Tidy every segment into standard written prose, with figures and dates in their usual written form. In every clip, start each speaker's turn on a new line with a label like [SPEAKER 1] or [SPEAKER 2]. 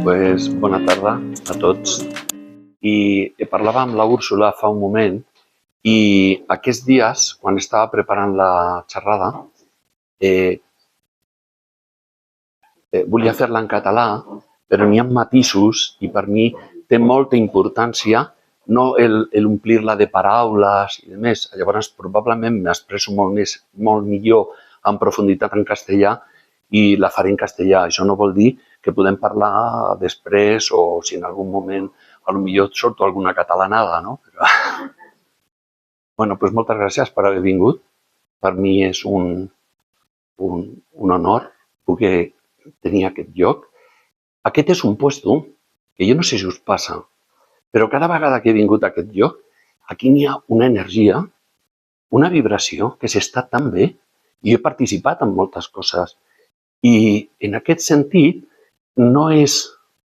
[SPEAKER 1] Bona tarda a tots. I parlava amb la Úrsula fa un moment i aquests dies, quan estava preparant la xerrada, volia fer-la en català, però n'hi ha matisos i per mi té molta importància no omplir-la de paraules i de més. Llavors, probablement m'expresso molt millor en profunditat en castellà i la faré en castellà. Això no vol dir que podem parlar després o si en algun moment potser surto alguna catalanada, no? Bueno, doncs moltes gràcies per haver vingut. Per mi és un honor poder tenir aquest lloc. Aquest és un puesto que jo no sé si us passa, però cada vegada que he vingut a aquest lloc, aquí n'hi ha una energia, una vibració que s'està tan bé i he participat en moltes coses. I en aquest sentit no és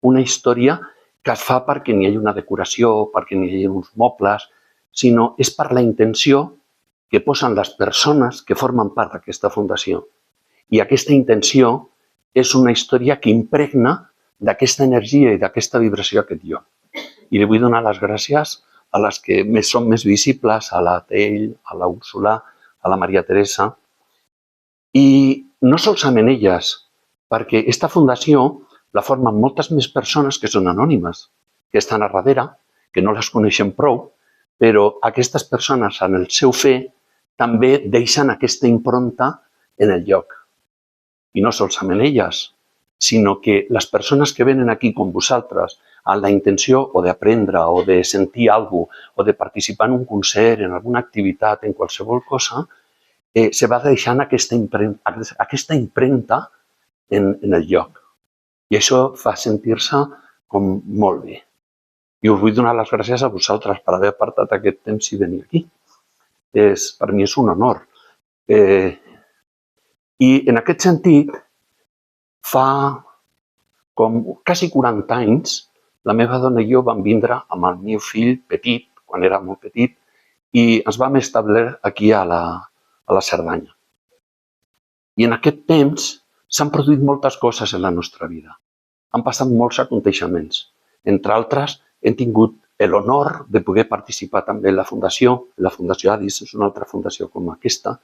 [SPEAKER 1] una història que es fa perquè n'hi hagi una decoració, perquè n'hi hagi uns mobles, sinó és per la intenció que posen les persones que formen part d'aquesta fundació. I aquesta intenció és una història que impregna d'aquesta energia i d'aquesta vibració aquest lloc. I li vull donar les gràcies a les que són més visibles, a la Tell, a la Úrsula, a la Maria Teresa. I no solament elles, perquè aquesta fundació la formen moltes més persones que són anònimes, que estan a darrere, que no les coneixem prou, però aquestes persones en el seu fer també deixen aquesta impronta en el lloc. I no solament elles, sinó que les persones que venen aquí com vosaltres amb la intenció o d'aprendre o de sentir alguna cosa o de participar en un concert, en alguna activitat, en qualsevol cosa, se va deixant aquesta impremta en el lloc. I això fa sentir-se com molt bé. I us vull donar les gràcies a vosaltres per haver apartat aquest temps i venir aquí. Per mi és un honor. I en aquest sentit, fa com quasi 40 anys, la meva dona i jo vam vindre amb el meu fill petit, quan era molt petit, i ens vam establir aquí a la Cerdanya. I en aquest temps s'han produït moltes coses en la nostra vida. Han passat molts aconteixements. Entre altres, hem tingut l'honor de poder participar també en la Fundació. La Fundació ADIS és una altra fundació com aquesta,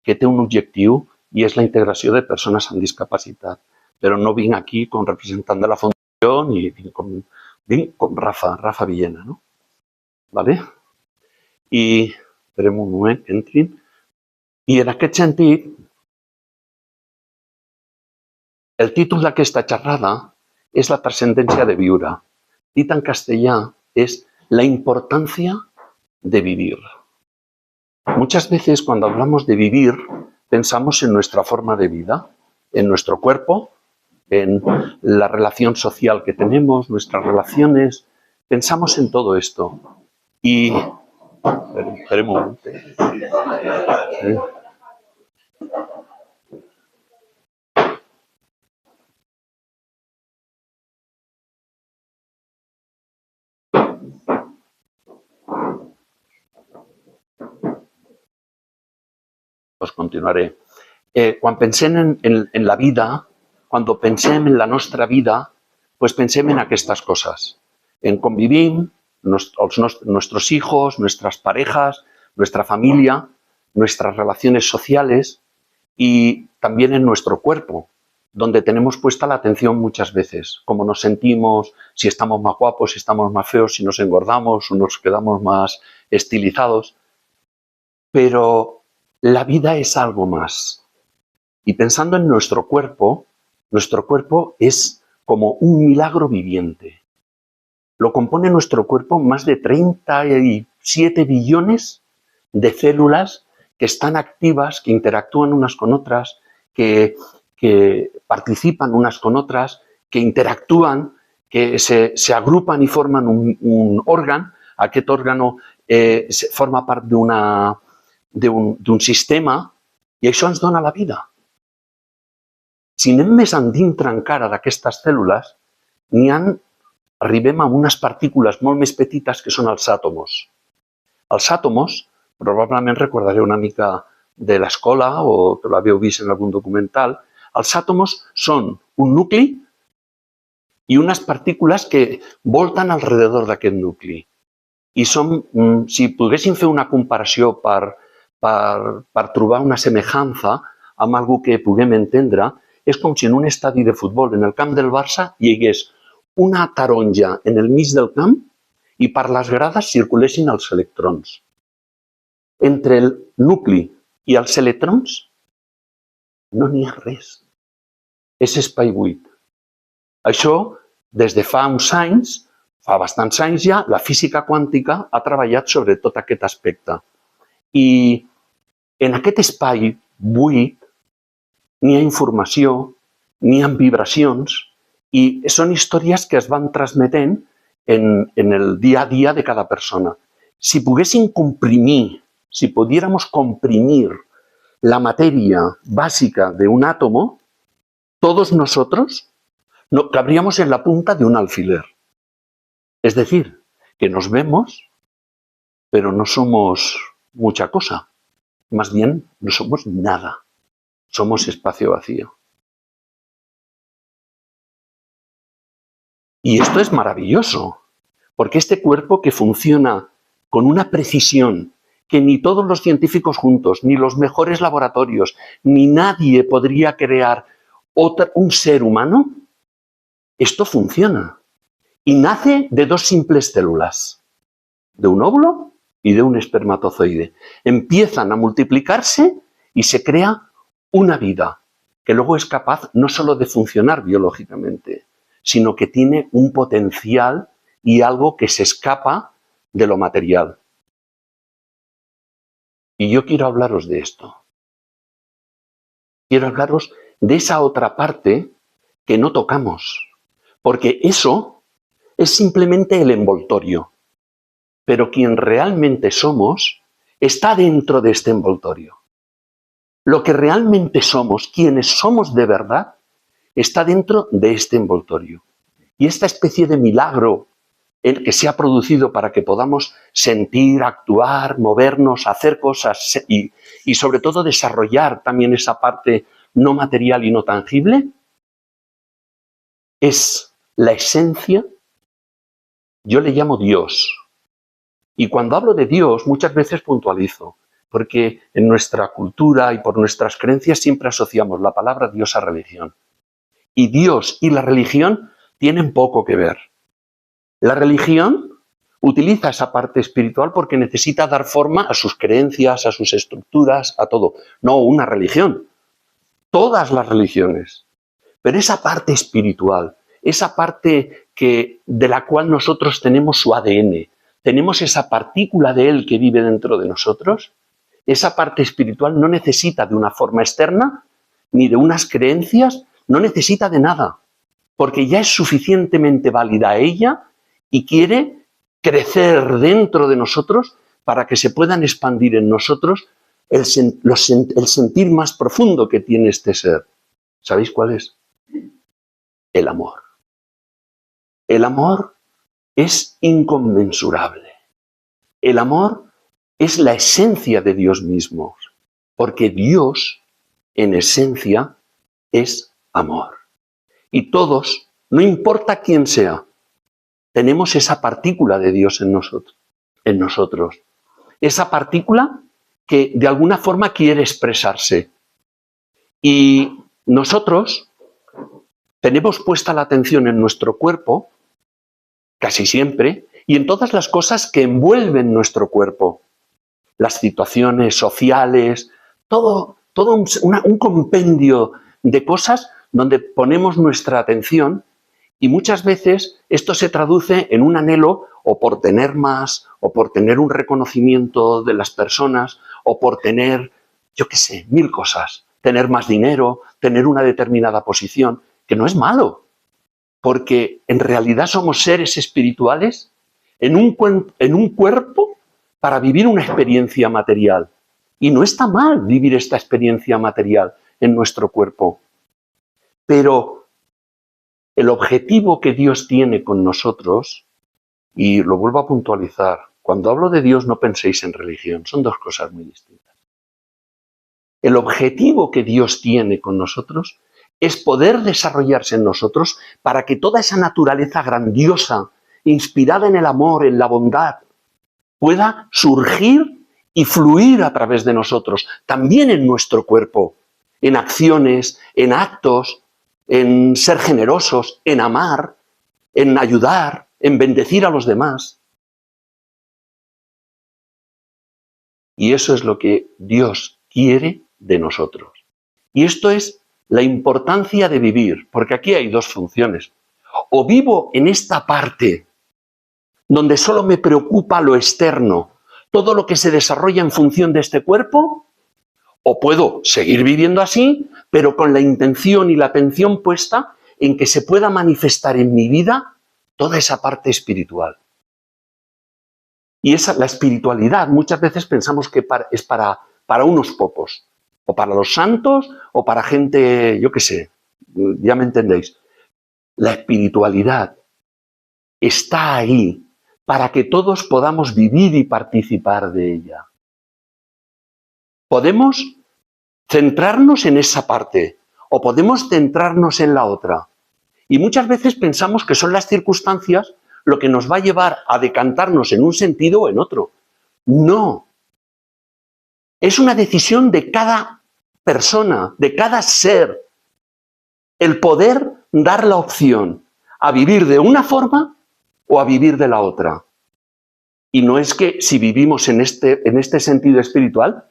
[SPEAKER 1] que té un objectiu i és la integració de persones amb discapacitat. Però no vinc aquí com representant de la Fundació ni vinc com Rafa Villena. I esperem un moment que entrin. I en aquest sentit, el títol d'aquesta xerrada és la trascendència de viure. Dit en castellà es la importancia de vivir. Muchas veces cuando hablamos de vivir pensamos en nuestra forma de vida, en nuestro cuerpo, en la relación social que tenemos, nuestras relaciones. Pensamos en todo esto. Y esperem un moment. Pues continuaré. Quan pensem en la vida, cuando pensem en la nostra vida, pues pensem en aquestes cosas. En com vivim, nuestros hijos, nuestras parejas, nuestra familia, nuestras relaciones sociales y también en nuestro cuerpo, donde tenemos puesta la atención muchas veces. Cómo nos sentimos, si estamos más guapos, si estamos más feos, si nos engordamos o nos quedamos más estilizados. Pero la vida es algo más. Y pensando en nuestro cuerpo es como un milagro viviente. Lo compone nuestro cuerpo más de 37 billones de células que están activas, que interactúan unas con otras, que participan unas con otras, que interactúan, que se agrupan y forman un órgano. Aquest òrgano forma part d'un sistema i això ens dona la vida. Si anem més endintre encara d'aquestes cèl·lules, arribem a unes partícules molt més petites que són els àtomos. Els àtomos, probablement recordareu una mica de l'escola o que l'havíeu vist en algun documental, els àtomos són un nucli i unes partícules que volten alrededor d'aquest nucli. I si poguéssim fer una comparació per trobar una semejança amb algo que puguem entendre, és com si en un estadi de futbol, en el camp del Barça, hi hagués una taronja en el mig del camp i per les grades circulessin els electrons. Entre el nucli i els electrons no n'hi ha res. És espai buit. Això, des de fa uns anys, fa bastants anys ja, la física quàntica ha treballat sobre tot aquest aspecte. I en aquest espai buit n'hi ha informació, n'hi ha vibracions i són històries que es van transmetent en el dia a dia de cada persona. Si poguéssim comprimir, si pudiéramos comprimir la materia básica de un átomo, todos nosotros cabríamos en la punta de un alfiler. Es decir, que nos vemos, pero no somos mucha cosa. Más bien, no somos nada. Somos espacio vacío. Y esto es maravilloso, porque este cuerpo que funciona con una precisión que ni todos los científicos juntos, ni los mejores laboratorios, ni nadie podría crear un ser humano, esto funciona. Y nace de dos simples células, de un óvulo y de un espermatozoide. Empiezan a multiplicarse y se crea una vida que luego es capaz no solo de funcionar biológicamente, sino que tiene un potencial y algo que se escapa de lo material. Y yo quiero hablaros de esto. Quiero hablaros de esa otra parte que no tocamos, porque eso es simplemente el envoltorio, pero quien realmente somos está dentro de este envoltorio. Lo que realmente somos, quienes somos de verdad, está dentro de este envoltorio. Y esta especie de milagro que se ha producido para que podamos sentir, actuar, movernos, hacer cosas y sobre todo desarrollar también esa parte no material y no tangible, es la esencia. Yo le llamo Dios. Y cuando hablo de Dios, muchas veces puntualizo, porque en nuestra cultura y por nuestras creencias siempre asociamos la palabra Dios a religión. Y Dios y la religión tienen poco que ver. La religión utiliza esa parte espiritual porque necesita dar forma a sus creencias, a sus estructuras, a todo. No una religión. Todas las religiones. Pero esa parte espiritual, esa parte de la cual nosotros tenemos su ADN, tenemos esa partícula de él que vive dentro de nosotros, esa parte espiritual no necesita de una forma externa, ni de unas creencias, no necesita de nada, porque ya es suficientemente válida ella y quiere crecer dentro de nosotros para que se puedan expandir en nosotros el sentir más profundo que tiene este ser. ¿Sabéis cuál es? El amor. El amor es inconmensurable. El amor es la esencia de Dios mismo, porque Dios, en esencia, es amor. Y todos, no importa quién sea, tenemos esa partícula de Dios en nosotros. Esa partícula que de alguna forma quiere expresarse. Y nosotros tenemos puesta la atención en nuestro cuerpo, casi siempre, y en todas las cosas que envuelven nuestro cuerpo. Las situaciones sociales, todo un compendio de cosas donde ponemos nuestra atención y muchas veces esto se traduce en un anhelo o por tener más, o por tener un reconocimiento de las personas, o por tener, yo qué sé, 1000 cosas. Tener más dinero, tener una determinada posición, que no es malo, porque en realidad somos seres espirituales en un cuerpo para vivir una experiencia material. Y no está mal vivir esta experiencia material en nuestro cuerpo. Pero el objetivo que Dios tiene con nosotros, y lo vuelvo a puntualizar, cuando hablo de Dios no penséis en religión, son dos cosas muy distintas. El objetivo que Dios tiene con nosotros es poder desarrollarse en nosotros para que toda esa naturaleza grandiosa, inspirada en el amor, en la bondad, pueda surgir y fluir a través de nosotros, también en nuestro cuerpo, en acciones, en actos, en ser generosos, en amar, en ayudar, en bendecir a los demás. Y eso es lo que Dios quiere de nosotros. Y esto es la importancia de vivir, porque aquí hay dos funciones. O vivo en esta parte donde solo me preocupa lo externo, todo lo que se desarrolla en función de este cuerpo, o puedo seguir viviendo así, pero con la intención y la atención puesta en que se pueda manifestar en mi vida toda esa parte espiritual. Y la espiritualidad muchas veces pensamos que es para unos pocos, o para los santos, o para gente, yo qué sé, ya me entendéis. La espiritualidad está ahí para que todos podamos vivir y participar de ella. Podemos centrarnos en esa parte, o podemos centrarnos en la otra. Y muchas veces pensamos que son las circunstancias lo que nos va a llevar a decantarnos en un sentido o en otro. No. Es una decisión de cada persona, de cada ser, el poder dar la opción a vivir de una forma o a vivir de la otra. Y no es que si vivimos en este sentido espiritual,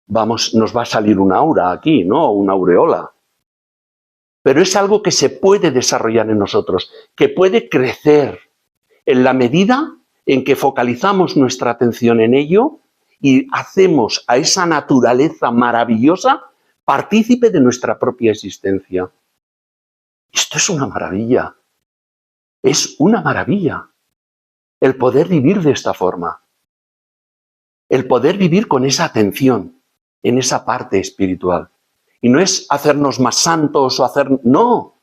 [SPEAKER 1] nos va a salir un aura aquí, ¿no? Una aureola. Pero es algo que se puede desarrollar en nosotros, que puede crecer en la medida en que focalizamos nuestra atención en ello y hacemos a esa naturaleza maravillosa partícipe de nuestra propia existencia. Esto es una maravilla. Es una maravilla el poder vivir de esta forma. El poder vivir con esa atención en esa parte espiritual. Y no es hacernos más santos o no.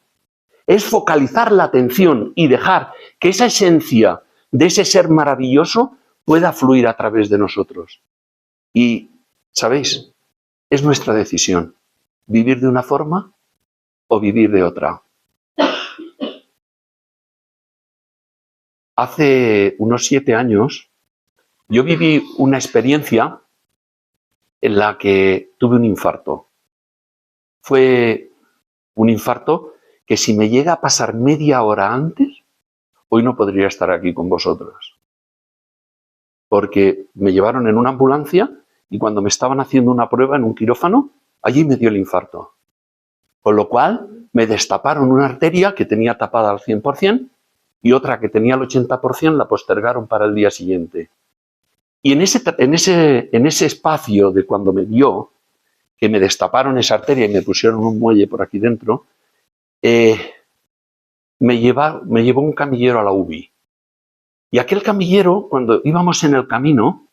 [SPEAKER 1] Es focalizar la atención y dejar que esa esencia de ese ser maravilloso pueda fluir a través de nosotros. Y, ¿sabéis? Es nuestra decisión. Vivir de una forma o vivir de otra. Hace unos 7 años yo viví una experiencia en la que tuve un infarto. Fue un infarto que si me llega a pasar media hora antes, hoy no podría estar aquí con vosotros. Porque me llevaron en una ambulancia y cuando me estaban haciendo una prueba en un quirófano, allí me dio el infarto. Con lo cual me destaparon una arteria que tenía tapada al 100% y otra que tenía al 80% la postergaron para el día siguiente. Y en ese espacio de cuando me dio, que me destaparon esa arteria y me pusieron un muelle por aquí dentro, me llevó un camillero a la UBI. Y aquel camillero, cuando íbamos en el camino,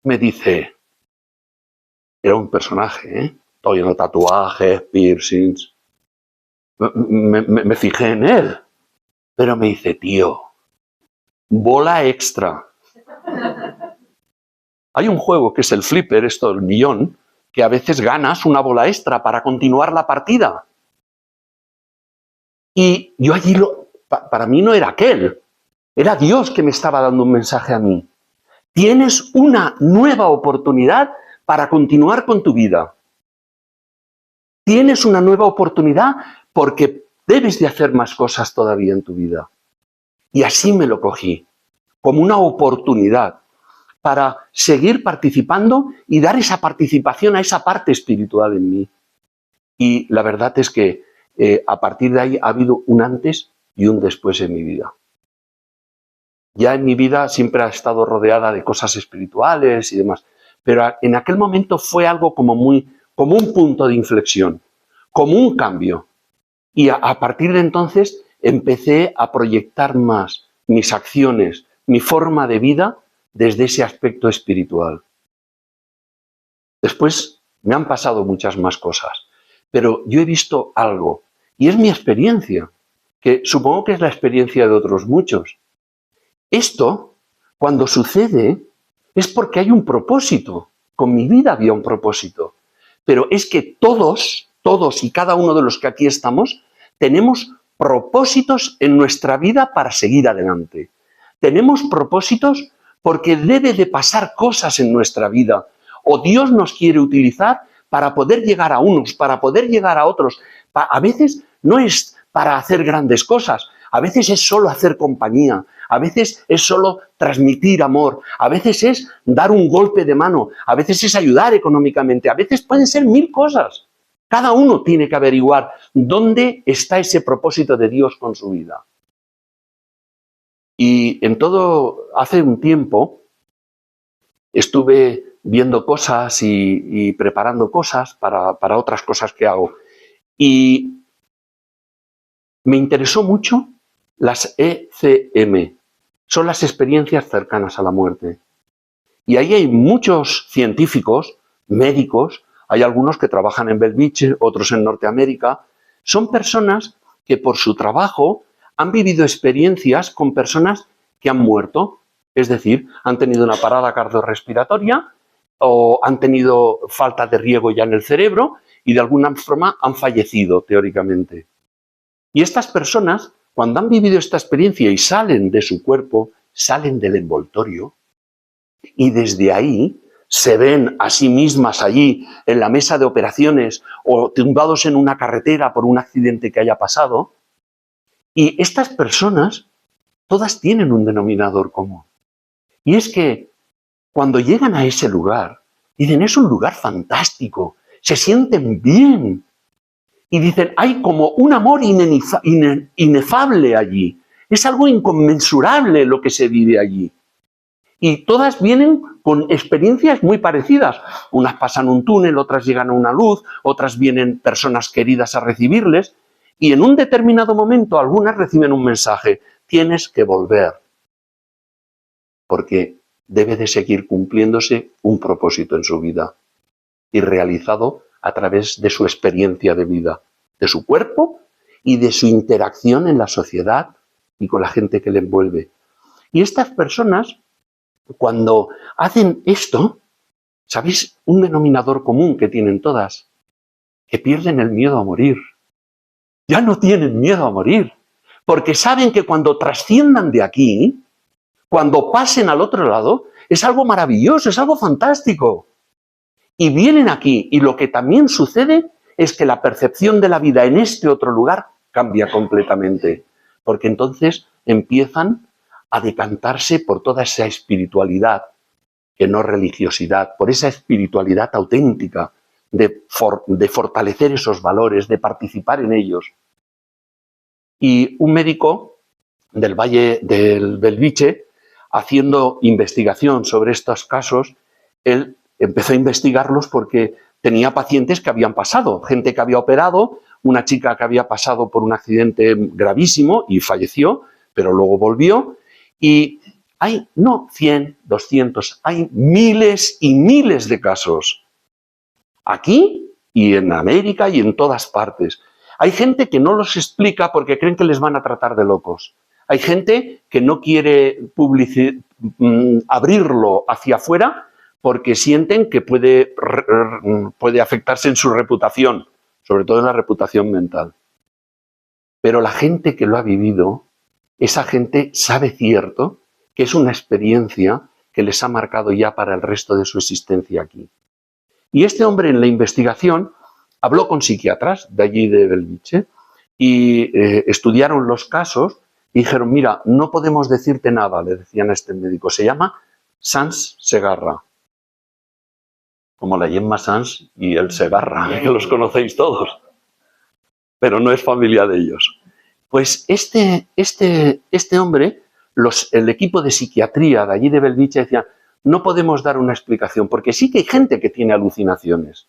[SPEAKER 1] me dice, era un personaje, todo lleno de tatuajes, piercings. Me fijé en él, pero me dice, tío, bola extra. Hay un juego que es el flipper, el millón, que a veces ganas una bola extra para continuar la partida. Y yo allí, para mí no era aquel, era Dios que me estaba dando un mensaje a mí. Tienes una nueva oportunidad para continuar con tu vida. Tienes una nueva oportunidad porque debes de hacer más cosas todavía en tu vida. Y así me lo cogí, como una oportunidad para seguir participando y dar esa participación a esa parte espiritual en mí. Y la verdad es que a partir de ahí ha habido un antes y un después en mi vida. Ya en mi vida siempre ha estado rodeada de cosas espirituales y demás, pero en aquel momento fue algo como un punto de inflexión, como un cambio. Y a partir de entonces empecé a proyectar más mis acciones, mi forma de vida desde ese aspecto espiritual. Después me han pasado muchas más cosas, pero yo he visto algo, y es mi experiencia, que supongo que es la experiencia de otros muchos. Esto, cuando sucede, es porque hay un propósito. Con mi vida había un propósito. Pero es que todos todos y cada uno de los que aquí estamos, tenemos propósitos en nuestra vida para seguir adelante. Tenemos propósitos porque debe de pasar cosas en nuestra vida. O Dios nos quiere utilizar para poder llegar a unos, para poder llegar a otros. A veces no es para hacer grandes cosas, a veces es solo hacer compañía, a veces es solo transmitir amor, a veces es dar un golpe de mano, a veces es ayudar económicamente, a veces pueden ser 1000 cosas. Cada uno tiene que averiguar dónde está ese propósito de Dios con su vida. Y hace un tiempo, estuve viendo cosas y preparando cosas para otras cosas que hago. Y me interesó mucho las ECM. Son las experiencias cercanas a la muerte. Y ahí hay muchos científicos, médicos, hay algunos que trabajan en Belviche, otros en Norteamérica. Son personas que por su trabajo han vivido experiencias con personas que han muerto. Es decir, han tenido una parada cardiorrespiratoria o han tenido falta de riego ya en el cerebro y de alguna forma han fallecido teóricamente. Y estas personas, cuando han vivido esta experiencia y salen de su cuerpo, salen del envoltorio y desde ahí se ven a sí mismas allí en la mesa de operaciones o tumbados en una carretera por un accidente que haya pasado. Y estas personas, todas tienen un denominador común. Y es que cuando llegan a ese lugar, dicen, es un lugar fantástico, se sienten bien. Y dicen, hay como un amor inefable allí. Es algo inconmensurable lo que se vive allí. Y todas vienen con experiencias muy parecidas. Unas pasan un túnel, otras llegan a una luz, otras vienen personas queridas a recibirles. Y en un determinado momento algunas reciben un mensaje, tienes que volver. Porque debe de seguir cumpliéndose un propósito en su vida y realizado a través de su experiencia de vida, de su cuerpo y de su interacción en la sociedad y con la gente que le envuelve. Y estas personas, cuando hacen esto, ¿sabéis un denominador común que tienen todas? Que pierden el miedo a morir. Ya no tienen miedo a morir, porque saben que cuando trasciendan de aquí, cuando pasen al otro lado, es algo maravilloso, es algo fantástico. Y vienen aquí, y lo que también sucede es que la percepción de la vida en este otro lugar cambia completamente, porque entonces empiezan a decantarse por toda esa espiritualidad, que no religiosidad, por esa espiritualidad auténtica, de fortalecer esos valores, de participar en ellos. Y un médico del Valle del Belviche, haciendo investigación sobre estos casos, él empezó a investigarlos porque tenía pacientes que habían pasado, gente que había operado, una chica que había pasado por un accidente gravísimo y falleció, pero luego volvió, y hay no 100, 200, hay miles y miles de casos. Aquí y en América y en todas partes. Hay gente que no los explica porque creen que les van a tratar de locos. Hay gente que no quiere abrirlo hacia afuera porque sienten que puede afectarse en su reputación, sobre todo en la reputación mental. Pero la gente que lo ha vivido, esa gente sabe cierto que es una experiencia que les ha marcado ya para el resto de su existencia aquí. Y este hombre en la investigación habló con psiquiatras de allí de Belviche y estudiaron los casos y dijeron, mira, no podemos decirte nada, le decían a este médico, se llama Sans Segarra, como la Gemma Sans y el Segarra, que los conocéis todos, pero no es familia de ellos. Pues este hombre, el equipo de psiquiatría de allí de Belviche decían, no podemos dar una explicación, porque sí que hay gente que tiene alucinaciones,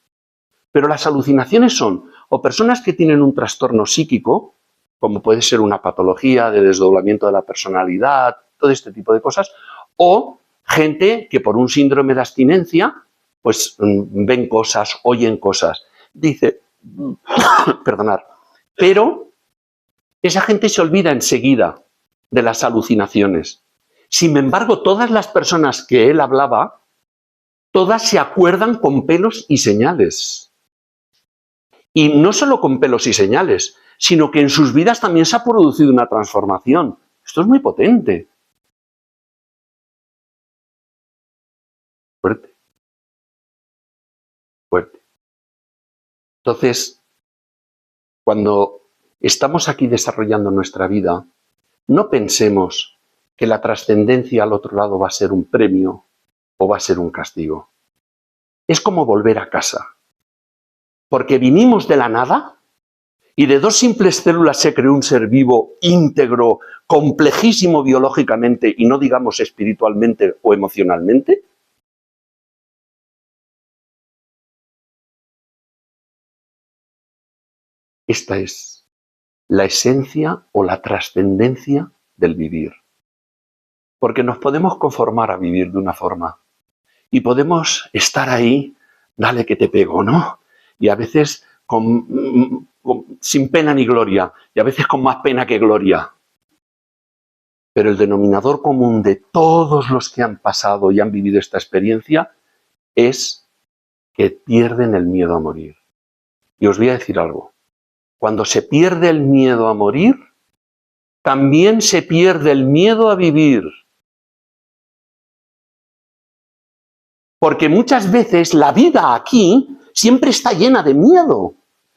[SPEAKER 1] pero las alucinaciones son o personas que tienen un trastorno psíquico, como puede ser una patología de desdoblamiento de la personalidad, todo este tipo de cosas, o gente que por un síndrome de abstinencia, pues ven cosas, oyen cosas. Dice, perdonad, pero esa gente se olvida enseguida de las alucinaciones. Sin embargo, todas las personas que él hablaba, todas se acuerdan con pelos y señales. Y no solo con pelos y señales, sino que en sus vidas también se ha producido una transformación. Esto es muy potente. Fuerte, fuerte. Entonces, cuando estamos aquí desarrollando nuestra vida, no pensemos que la trascendencia al otro lado va a ser un premio o va a ser un castigo. Es como volver a casa. Porque vinimos de la nada y de 2 simples células se creó un ser vivo íntegro, complejísimo biológicamente y no digamos espiritualmente o emocionalmente. Esta es la esencia o la trascendencia del vivir. Porque nos podemos conformar a vivir de una forma y podemos estar ahí, dale que te pego, ¿no? Y a veces sin pena ni gloria, y a veces con más pena que gloria. Pero el denominador común de todos los que han pasado y han vivido esta experiencia es que pierden el miedo a morir. Y os voy a decir algo. Cuando se pierde el miedo a morir, también se pierde el miedo a vivir. Porque muchas veces la vida aquí siempre está llena de miedo.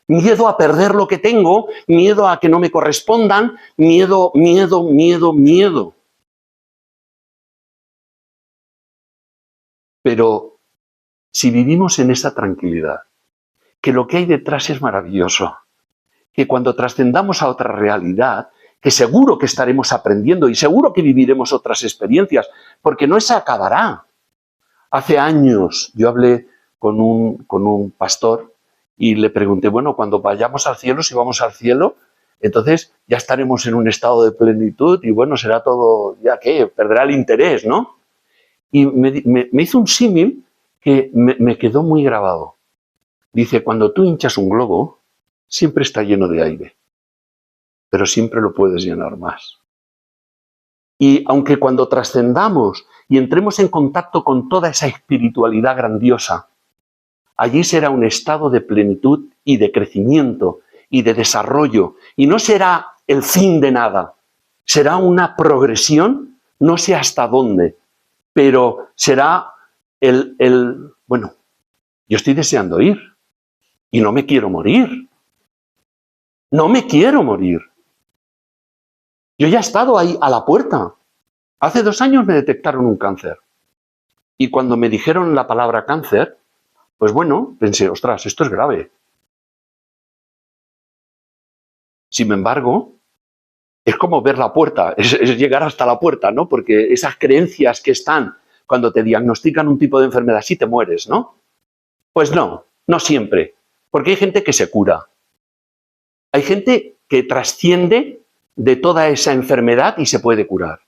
[SPEAKER 1] Miedo a perder lo que tengo, miedo a que no me correspondan, miedo. Pero si vivimos en esa tranquilidad, que lo que hay detrás es maravilloso, que cuando trascendamos a otra realidad, que seguro que estaremos aprendiendo y seguro que viviremos otras experiencias, porque no se acabará. Hace años yo hablé con un pastor y le pregunté, bueno, cuando vayamos al cielo, si vamos al cielo, entonces ya estaremos en un estado de plenitud y bueno, será todo, ya que perderá el interés, ¿no? Y me hizo un símil que me quedó muy grabado. Dice, cuando tú hinchas un globo, siempre está lleno de aire, pero siempre lo puedes llenar más. Y aunque cuando trascendamos y entremos en contacto con toda esa espiritualidad grandiosa, allí será un estado de plenitud y de crecimiento y de desarrollo. Y no será el fin de nada, será una progresión, no sé hasta dónde, pero será bueno, yo estoy deseando ir y no me quiero morir. No me quiero morir. Yo ya he estado ahí a la puerta. Hace 2 años me detectaron un cáncer. Y cuando me dijeron la palabra cáncer, pues bueno, pensé, ostras, esto es grave. Sin embargo, es como ver la puerta, es llegar hasta la puerta, ¿no? Porque esas creencias que están cuando te diagnostican un tipo de enfermedad, sí te mueres, ¿no? Pues no, no siempre. Porque hay gente que se cura. Hay gente que trasciende de toda esa enfermedad y se puede curar.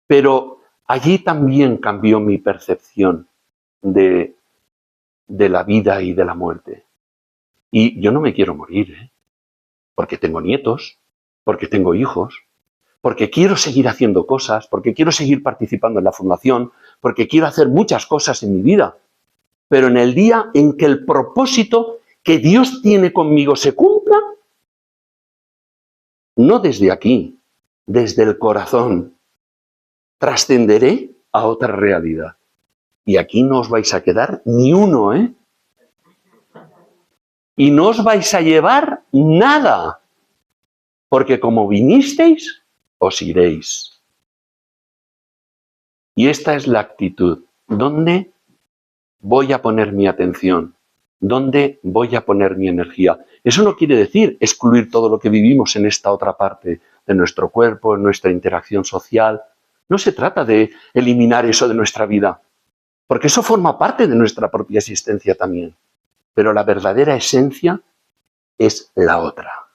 [SPEAKER 1] Pero allí también cambió mi percepción de la vida y de la muerte. Y yo no me quiero morir, ¿eh? Porque tengo nietos, porque tengo hijos, porque quiero seguir haciendo cosas, porque quiero seguir participando en la fundación, porque quiero hacer muchas cosas en mi vida. Pero en el día en que el propósito que Dios tiene conmigo se cumpla, no desde aquí, desde el corazón, trascenderé a otra realidad. Y aquí no os vais a quedar ni uno, ¿eh? Y no os vais a llevar nada, porque como vinisteis, os iréis. Y esta es la actitud. ¿Dónde voy a poner mi atención? ¿Dónde voy a poner mi energía? Eso no quiere decir excluir todo lo que vivimos en esta otra parte de nuestro cuerpo, en nuestra interacción social. No se trata de eliminar eso de nuestra vida, porque eso forma parte de nuestra propia existencia también. Pero la verdadera esencia es la otra.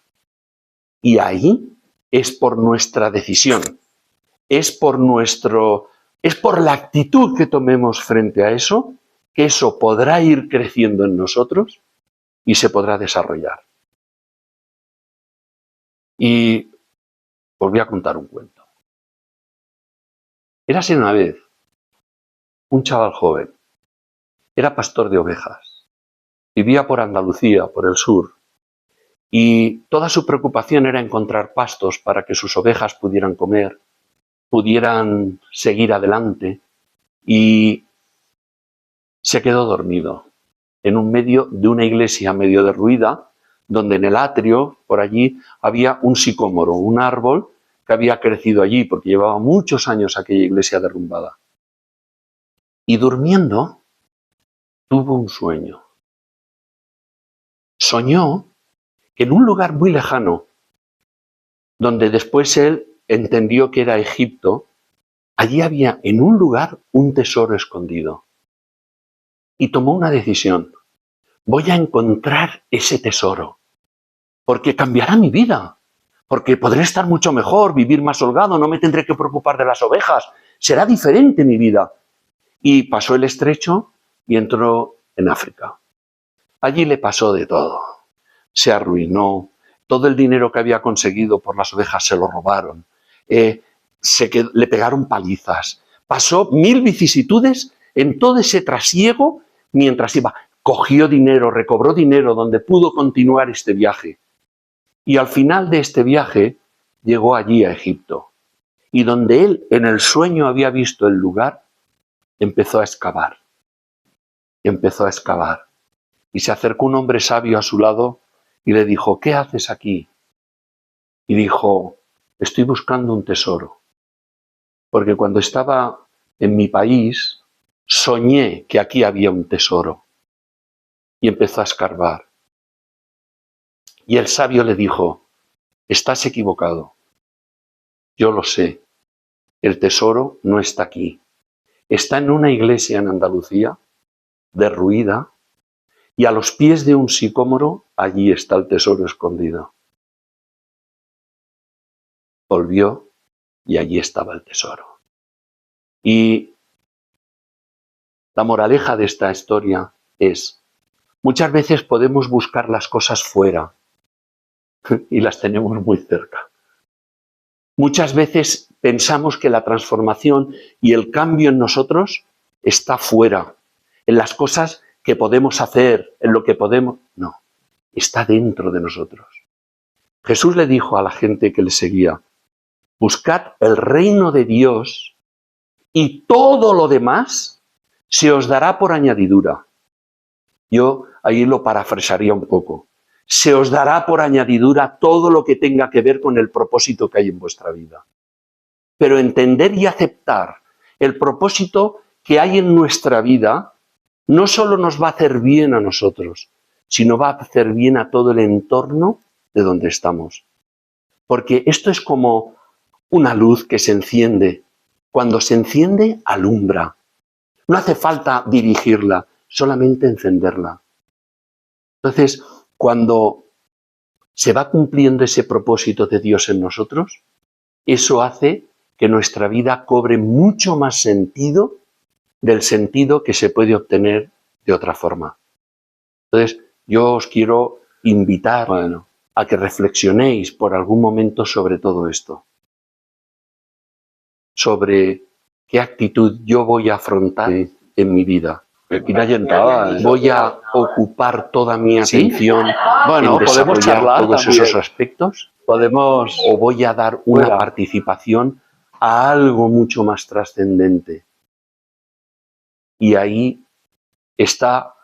[SPEAKER 1] Y ahí es por nuestra decisión, es por la actitud que tomemos frente a eso, que eso podrá ir creciendo en nosotros y se podrá desarrollar. Y os voy a contar un cuento. Érase una vez un chaval joven, era pastor de ovejas, vivía por Andalucía, por el sur, Y toda su preocupación era encontrar pastos para que sus ovejas pudieran comer, pudieran seguir adelante, y se quedó dormido en un medio de una iglesia medio derruida, donde en el atrio, por allí, había un sicómoro, un árbol que había crecido allí, porque llevaba muchos años aquella iglesia derrumbada. Y durmiendo, tuvo un sueño. Soñó que en un lugar muy lejano, donde después él entendió que era Egipto, allí había en un lugar un tesoro escondido. Y tomó una decisión. Voy a encontrar ese tesoro, porque cambiará mi vida, porque podré estar mucho mejor, vivir más holgado, no me tendré que preocupar de las ovejas, será diferente mi vida. Y pasó el estrecho y entró en África. Allí le pasó de todo. Se arruinó, todo el dinero que había conseguido por las ovejas se lo robaron, le pegaron palizas, pasó 1000 vicisitudes en todo ese trasiego mientras iba. Cogió dinero, recobró dinero donde pudo continuar este viaje. Y al final de este viaje llegó allí a Egipto. Y donde él en el sueño había visto el lugar, empezó a excavar. Empezó a excavar. Y se acercó un hombre sabio a su lado y le dijo, ¿qué haces aquí? Y dijo, estoy buscando un tesoro. Porque cuando estaba en mi país, soñé que aquí había un tesoro. Y empezó a escarbar. Y el sabio le dijo, estás equivocado. Yo lo sé. El tesoro no está aquí. Está en una iglesia en Andalucía, derruida, y a los pies de un sicómoro, allí está el tesoro escondido. Volvió y allí estaba el tesoro. Y la moraleja de esta historia es, muchas veces podemos buscar las cosas fuera y las tenemos muy cerca. Muchas veces pensamos que la transformación y el cambio en nosotros está fuera, en las cosas que podemos hacer, en lo que podemos... No, está dentro de nosotros. Jesús le dijo a la gente que le seguía, buscad el reino de Dios y todo lo demás se os dará por añadidura. Yo ahí lo parafrasearía un poco. Se os dará por añadidura todo lo que tenga que ver con el propósito que hay en vuestra vida. Pero entender y aceptar el propósito que hay en nuestra vida no solo nos va a hacer bien a nosotros, sino va a hacer bien a todo el entorno de donde estamos. Porque esto es como una luz que se enciende. Cuando se enciende, alumbra. No hace falta dirigirla, solamente encenderla. Entonces, cuando se va cumpliendo ese propósito de Dios en nosotros, eso hace que nuestra vida cobre mucho más sentido del sentido que se puede obtener de otra forma. Entonces, yo os quiero invitar a que reflexionéis por algún momento sobre todo esto. Sobre qué actitud yo voy a afrontar en mi vida. Voy a ocupar toda mi atención en desarrollar todos esos aspectos. O voy a dar una participación a algo mucho más trascendente. Y ahí está,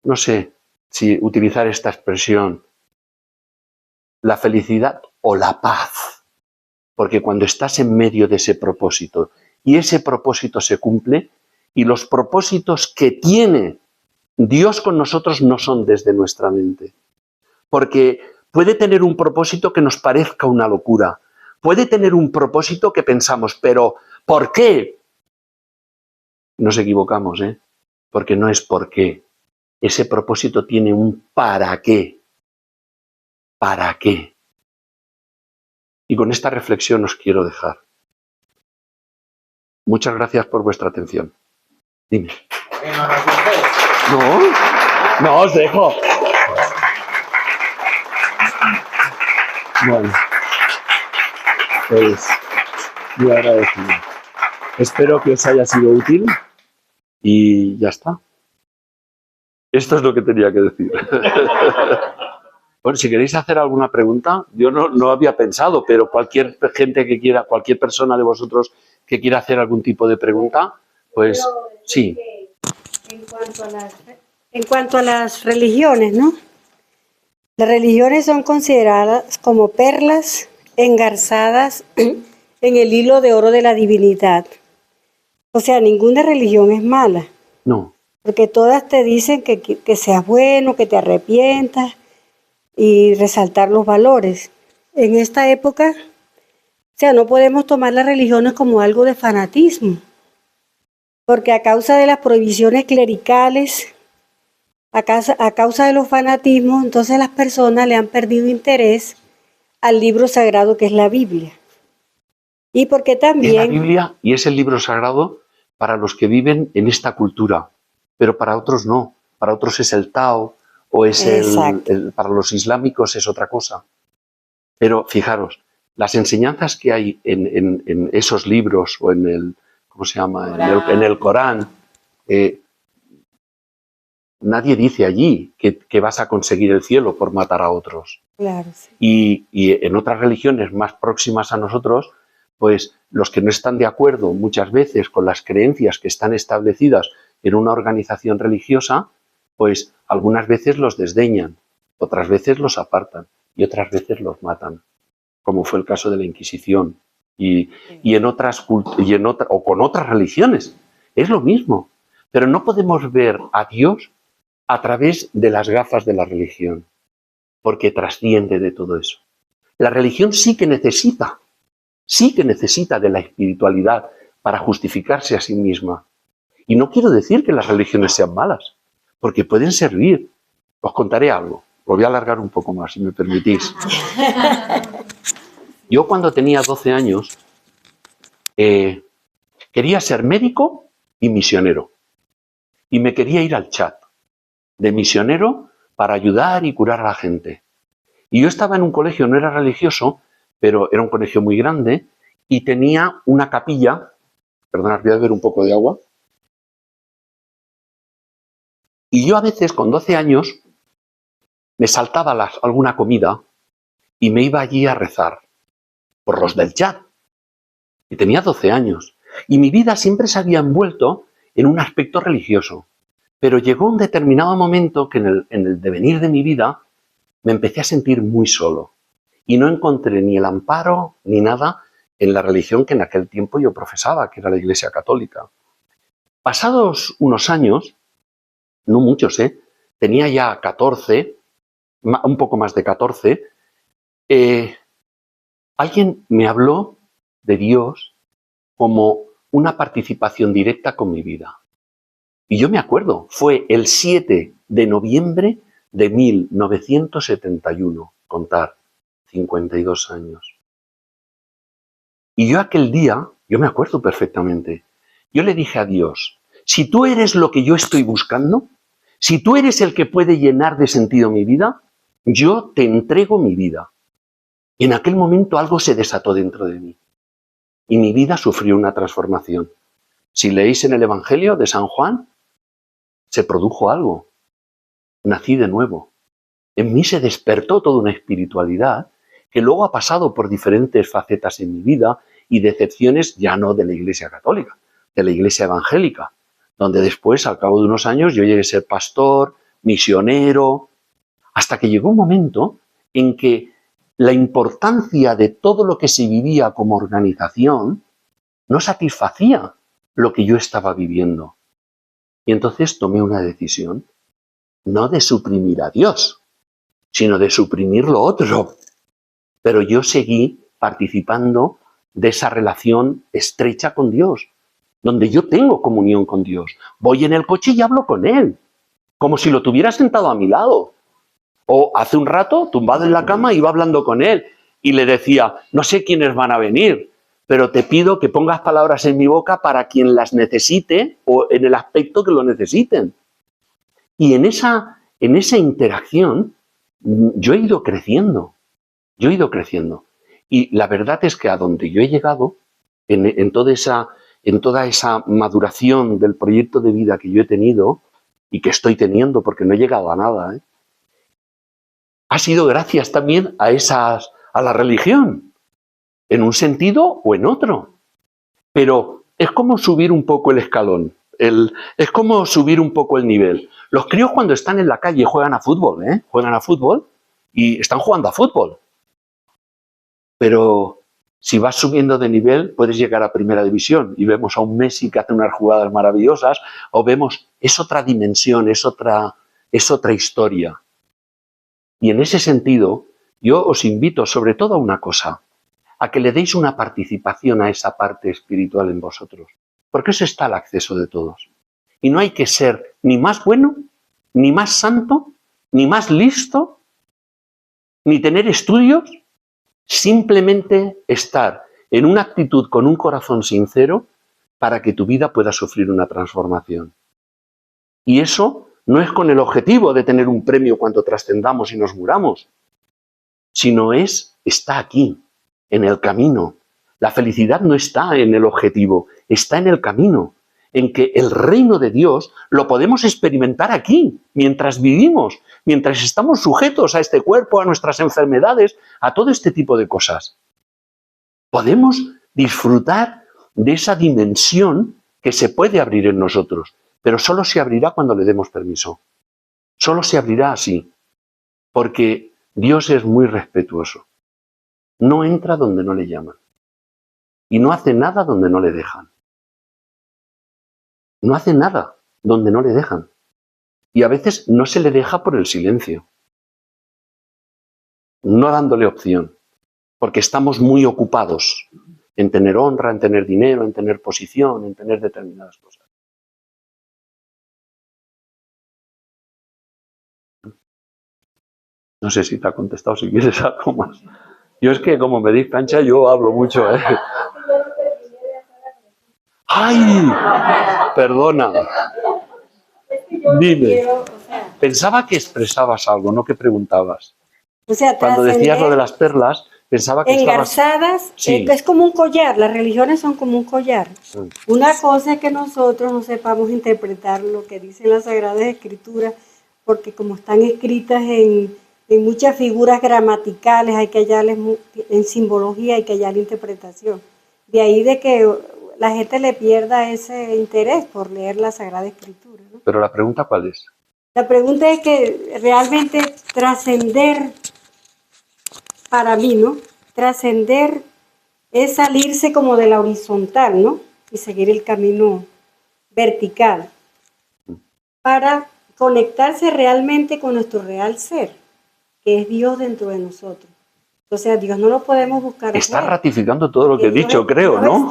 [SPEAKER 1] no sé si utilizar esta expresión, la felicidad o la paz. Porque cuando estás en medio de ese propósito y ese propósito se cumple, y los propósitos que tiene Dios con nosotros no son desde nuestra mente. Porque puede tener un propósito que nos parezca una locura. Puede tener un propósito que pensamos, pero ¿por qué? Nos equivocamos, porque no es por qué. Ese propósito tiene un para qué. ¿Para qué? Y con esta reflexión os quiero dejar. Muchas gracias por vuestra atención. Dime. No os dejo. Bueno, pues muy agradecido. Espero que os haya sido útil y ya está. Esto es lo que tenía que decir. Bueno, si queréis hacer alguna pregunta, yo no había pensado, pero cualquier gente que quiera, cualquier persona de vosotros que quiera hacer algún tipo de pregunta, pues sí.
[SPEAKER 2] En cuanto a las religiones, ¿no? Las religiones son consideradas como perlas engarzadas en el hilo de oro de la divinidad. O sea, ninguna religión es mala.
[SPEAKER 1] No.
[SPEAKER 2] Porque todas te dicen que seas bueno, que te arrepientas y resaltar los valores. En esta época, o sea, no podemos tomar las religiones como algo de fanatismo. Porque a causa de las prohibiciones clericales, a causa de los fanatismos, entonces las personas le han perdido interés al libro sagrado que es la Biblia. Y porque también...
[SPEAKER 1] Es la Biblia y es el libro sagrado para los que viven en esta cultura, pero para otros no. Para otros es el Tao o es para los islámicos es otra cosa. Pero fijaros, las enseñanzas que hay en esos libros o en el, ¿cómo se llama? En el Corán, nadie dice allí que vas a conseguir el cielo por matar a otros.
[SPEAKER 2] Claro, sí.
[SPEAKER 1] Y en otras religiones más próximas a nosotros, pues los que no están de acuerdo muchas veces con las creencias que están establecidas en una organización religiosa, pues algunas veces los desdeñan, otras veces los apartan y otras veces los matan, como fue el caso de la Inquisición y en otras o con otras religiones. Es lo mismo, pero no podemos ver a Dios a través de las gafas de la religión, porque trasciende de todo eso. La religión sí que necesita de la espiritualidad para justificarse a sí misma. Y no quiero decir que las religiones sean malas, porque pueden servir. Os contaré algo, lo voy a alargar un poco más, si me permitís. Yo cuando tenía 12 años quería ser médico y misionero. Y me quería ir al Chad, de misionero para ayudar y curar a la gente. Y yo estaba en un colegio, no era religioso, pero era un colegio muy grande y tenía una capilla. Perdonad, voy a beber un poco de agua. Y yo a veces, con 12 años, me saltaba alguna comida y me iba allí a rezar por los del Chad. Y tenía 12 años. Y mi vida siempre se había envuelto en un aspecto religioso. Pero llegó un determinado momento que en el devenir de mi vida me empecé a sentir muy solo. Y no encontré ni el amparo ni nada en la religión que en aquel tiempo yo profesaba, que era la Iglesia Católica. Pasados unos años, no muchos, tenía ya 14, un poco más de 14, alguien me habló de Dios como una participación directa con mi vida. Y yo me acuerdo, fue el 7 de noviembre de 1971, contar, 52 años. Y yo aquel día, yo me acuerdo perfectamente, yo le dije a Dios, si tú eres lo que yo estoy buscando, si tú eres el que puede llenar de sentido mi vida, yo te entrego mi vida. Y en aquel momento algo se desató dentro de mí. Y mi vida sufrió una transformación. Si leéis en el Evangelio de San Juan, se produjo algo. Nací de nuevo. En mí se despertó toda una espiritualidad que luego ha pasado por diferentes facetas en mi vida y decepciones ya no de la Iglesia Católica, de la Iglesia Evangélica, donde después, al cabo de unos años, yo llegué a ser pastor, misionero, hasta que llegó un momento en que la importancia de todo lo que se vivía como organización no satisfacía lo que yo estaba viviendo. Y entonces tomé una decisión, no de suprimir a Dios, sino de suprimir lo otro. Pero yo seguí participando de esa relación estrecha con Dios, donde yo tengo comunión con Dios. Voy en el coche y hablo con Él, como si lo tuviera sentado a mi lado. O hace un rato, tumbado en la cama, iba hablando con Él y le decía, no sé quiénes van a venir, pero te pido que pongas palabras en mi boca para quien las necesite o en el aspecto que lo necesiten. Y en esa interacción yo he ido creciendo. Y la verdad es que a donde yo he llegado, en toda esa maduración del proyecto de vida que yo he tenido y que estoy teniendo, porque no he llegado a nada, ha sido gracias también a la religión, en un sentido o en otro. Pero es como subir un poco el escalón, es como subir un poco el nivel. Los críos cuando están en la calle juegan a fútbol, juegan a fútbol y están jugando a fútbol. Pero si vas subiendo de nivel, puedes llegar a primera división y vemos a un Messi que hace unas jugadas maravillosas, o vemos, es otra dimensión, es otra historia. Y en ese sentido, yo os invito sobre todo a una cosa, a que le deis una participación a esa parte espiritual en vosotros, porque eso está al acceso de todos. Y no hay que ser ni más bueno, ni más santo, ni más listo, ni tener estudios, simplemente estar en una actitud con un corazón sincero para que tu vida pueda sufrir una transformación. Y eso no es con el objetivo de tener un premio cuando trascendamos y nos muramos, sino está aquí, en el camino. La felicidad no está en el objetivo, está en el camino, en que el reino de Dios lo podemos experimentar aquí, mientras vivimos, mientras estamos sujetos a este cuerpo, a nuestras enfermedades, a todo este tipo de cosas. Podemos disfrutar de esa dimensión que se puede abrir en nosotros, pero solo se abrirá cuando le demos permiso. Solo se abrirá así, porque Dios es muy respetuoso. No entra donde no le llaman. Y no hace nada donde no le dejan. No hace nada donde no le dejan. Y a veces no se le deja por el silencio. No dándole opción. Porque estamos muy ocupados en tener honra, en tener dinero, en tener posición, en tener determinadas cosas. No sé si te ha contestado, si quieres algo más. Yo es que como me dis cancha, yo hablo mucho, ¿eh? ¡Ay! Perdona. Dime. Pensaba que expresabas algo, no que preguntabas.
[SPEAKER 2] O sea,
[SPEAKER 1] cuando decías lo de las perlas, pensaba que
[SPEAKER 2] engarzadas,
[SPEAKER 1] sí.
[SPEAKER 2] Es como un collar, las religiones son como un collar. Una cosa es que nosotros no sepamos interpretar lo que dicen las Sagradas Escrituras, porque como están escritas en muchas figuras gramaticales, hay que hallarles en simbología, hay que hallar la interpretación. De ahí de que la gente le pierda ese interés por leer la Sagrada Escritura, ¿no?
[SPEAKER 1] Pero la pregunta, ¿cuál es?
[SPEAKER 2] La pregunta es que realmente trascender, para mí, ¿no? Trascender es salirse como de la horizontal, ¿no? Y seguir el camino vertical para conectarse realmente con nuestro real ser, que es Dios dentro de nosotros. O sea, Dios no lo podemos buscar
[SPEAKER 1] Está
[SPEAKER 2] afuera.
[SPEAKER 1] ratificando todo lo que he dicho, creo, ¿no?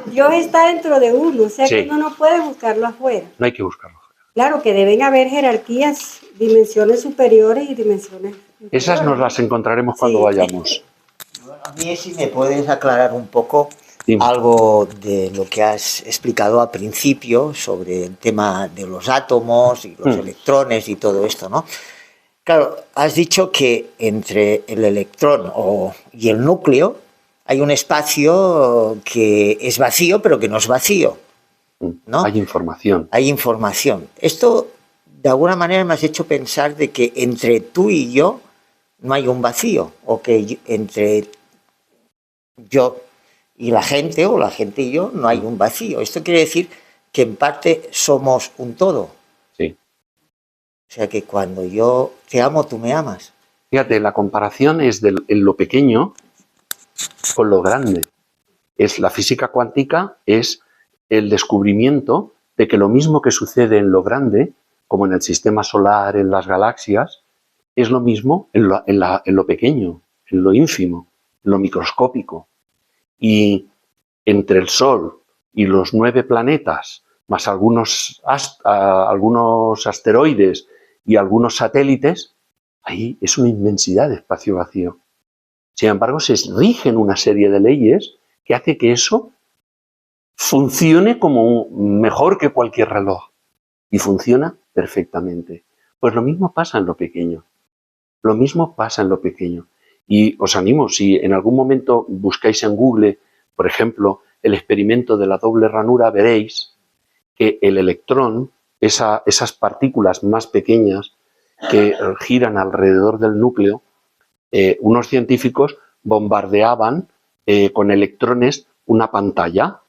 [SPEAKER 2] Dios está dentro de uno, o sea
[SPEAKER 1] sí.
[SPEAKER 2] que uno no puede buscarlo afuera.
[SPEAKER 1] No hay que buscarlo afuera.
[SPEAKER 2] Claro que deben haber jerarquías, dimensiones superiores y dimensiones inferiores.
[SPEAKER 1] Esas nos las encontraremos cuando vayamos.
[SPEAKER 3] A mí, si me puedes aclarar un poco algo de lo que has explicado al principio sobre el tema de los átomos y los electrones y todo esto, ¿no? Claro, has dicho que entre el electrón y el núcleo hay un espacio que es vacío, pero que no es vacío, ¿no?
[SPEAKER 1] Hay información.
[SPEAKER 3] Hay información. Esto, de alguna manera, me has hecho pensar de que entre tú y yo no hay un vacío, o que entre yo y la gente, o la gente y yo, no hay un vacío. Esto quiere decir que en parte somos un todo.
[SPEAKER 1] Sí.
[SPEAKER 3] O sea que cuando yo te amo, tú me amas.
[SPEAKER 1] Fíjate, la comparación es en lo pequeño con lo grande. La física cuántica es el descubrimiento de que lo mismo que sucede en lo grande, como en el sistema solar, en las galaxias, es lo mismo en lo pequeño, en lo ínfimo, en lo microscópico. Y entre el Sol y los 9 planetas, más algunos asteroides y algunos satélites, ahí es una inmensidad de espacio vacío. Sin embargo, se rigen una serie de leyes que hace que eso funcione como mejor que cualquier reloj. Y funciona perfectamente. Pues lo mismo pasa en lo pequeño. Lo mismo pasa en lo pequeño. Y os animo, si en algún momento buscáis en Google, por ejemplo, el experimento de la doble ranura, veréis que el electrón, esas partículas más pequeñas, que giran alrededor del núcleo, unos científicos bombardeaban con electrones una pantalla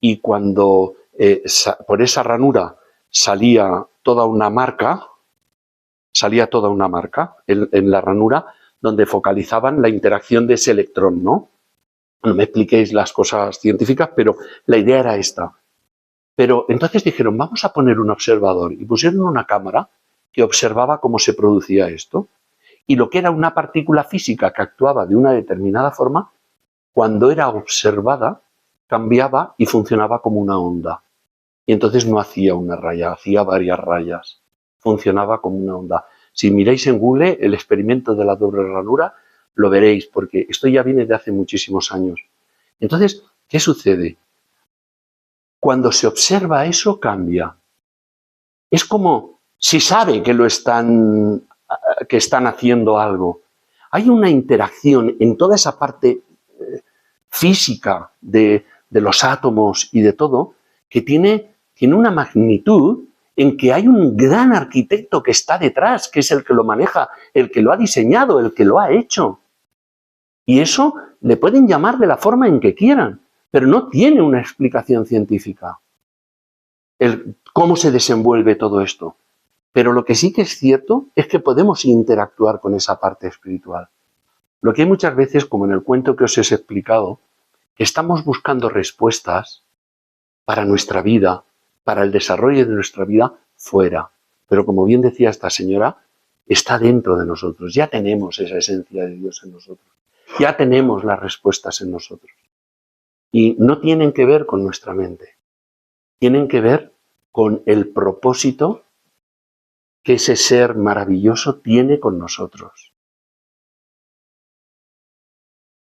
[SPEAKER 1] y cuando por esa ranura salía toda una marca en la ranura donde focalizaban la interacción de ese electrón, ¿no? No me expliquéis las cosas científicas, pero la idea era esta. Pero entonces dijeron, vamos a poner un observador y pusieron una cámara que observaba cómo se producía esto. Y lo que era una partícula física que actuaba de una determinada forma, cuando era observada, cambiaba y funcionaba como una onda. Y entonces no hacía una raya, hacía varias rayas. Funcionaba como una onda. Si miráis en Google el experimento de la doble ranura, lo veréis, porque esto ya viene de hace muchísimos años. Entonces, ¿qué sucede? Cuando se observa eso, cambia. Es como si sabe que están haciendo algo. Hay una interacción en toda esa parte física de los átomos y de todo, que tiene una magnitud en que hay un gran arquitecto que está detrás, que es el que lo maneja, el que lo ha diseñado, el que lo ha hecho. Y eso le pueden llamar de la forma en que quieran, pero no tiene una explicación científica. Cómo se desenvuelve todo esto. Pero lo que sí que es cierto es que podemos interactuar con esa parte espiritual. Lo que hay muchas veces, como en el cuento que os he explicado, que estamos buscando respuestas para nuestra vida, para el desarrollo de nuestra vida fuera. Pero como bien decía esta señora, está dentro de nosotros. Ya tenemos esa esencia de Dios en nosotros. Ya tenemos las respuestas en nosotros. Y no tienen que ver con nuestra mente. Tienen que ver con el propósito que ese ser maravilloso tiene con nosotros.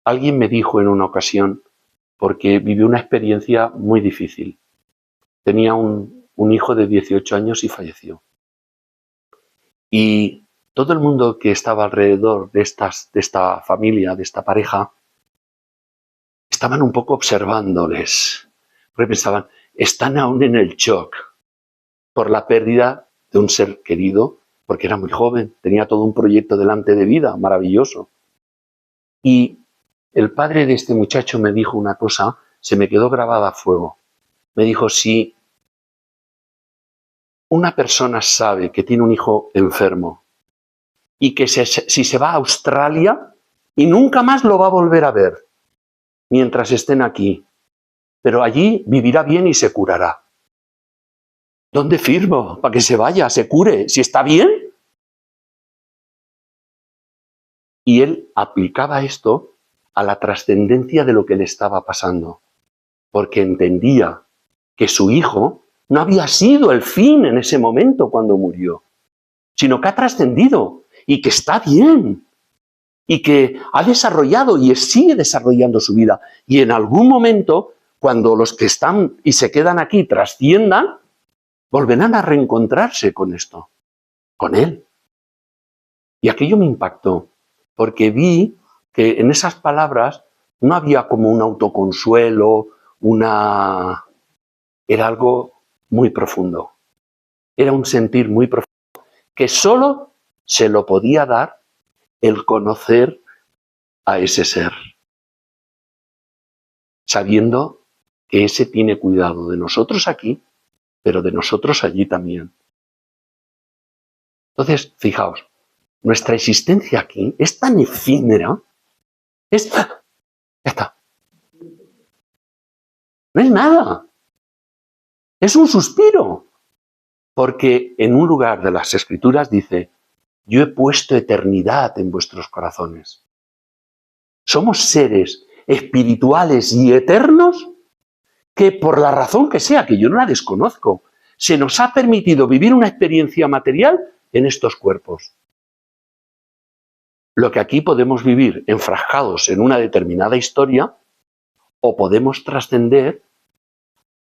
[SPEAKER 1] Alguien me dijo en una ocasión, porque vivió una experiencia muy difícil. Tenía un hijo de 18 años y falleció. Y todo el mundo que estaba alrededor de esta familia, de esta pareja, estaban un poco observándoles. Porque pensaban, están aún en el shock por la pérdida de un ser querido, porque era muy joven, tenía todo un proyecto delante de vida, maravilloso. Y el padre de este muchacho me dijo una cosa, se me quedó grabada a fuego. Me dijo, si una persona sabe que tiene un hijo enfermo y que si se va a Australia y nunca más lo va a volver a ver mientras estén aquí, pero allí vivirá bien y se curará. ¿Dónde firmo? Para que se vaya, se cure, si está bien. Y él aplicaba esto a la trascendencia de lo que le estaba pasando, porque entendía que su hijo no había sido el fin en ese momento cuando murió, sino que ha trascendido y que está bien y que ha desarrollado y sigue desarrollando su vida. Y en algún momento, cuando los que están y se quedan aquí trasciendan, volverán a reencontrarse con esto, con él. Y aquello me impactó, porque vi que en esas palabras no había como un autoconsuelo, era algo muy profundo. Era un sentir muy profundo que solo se lo podía dar el conocer a ese ser, sabiendo que ese tiene cuidado de nosotros aquí, pero de nosotros allí también. Entonces, fijaos, nuestra existencia aquí es tan efímera, ya está. No es nada. Es un suspiro. Porque en un lugar de las Escrituras dice, yo he puesto eternidad en vuestros corazones. Somos seres espirituales y eternos que por la razón que sea, que yo no la desconozco, se nos ha permitido vivir una experiencia material en estos cuerpos. Lo que aquí podemos vivir enfrascados en una determinada historia, o podemos trascender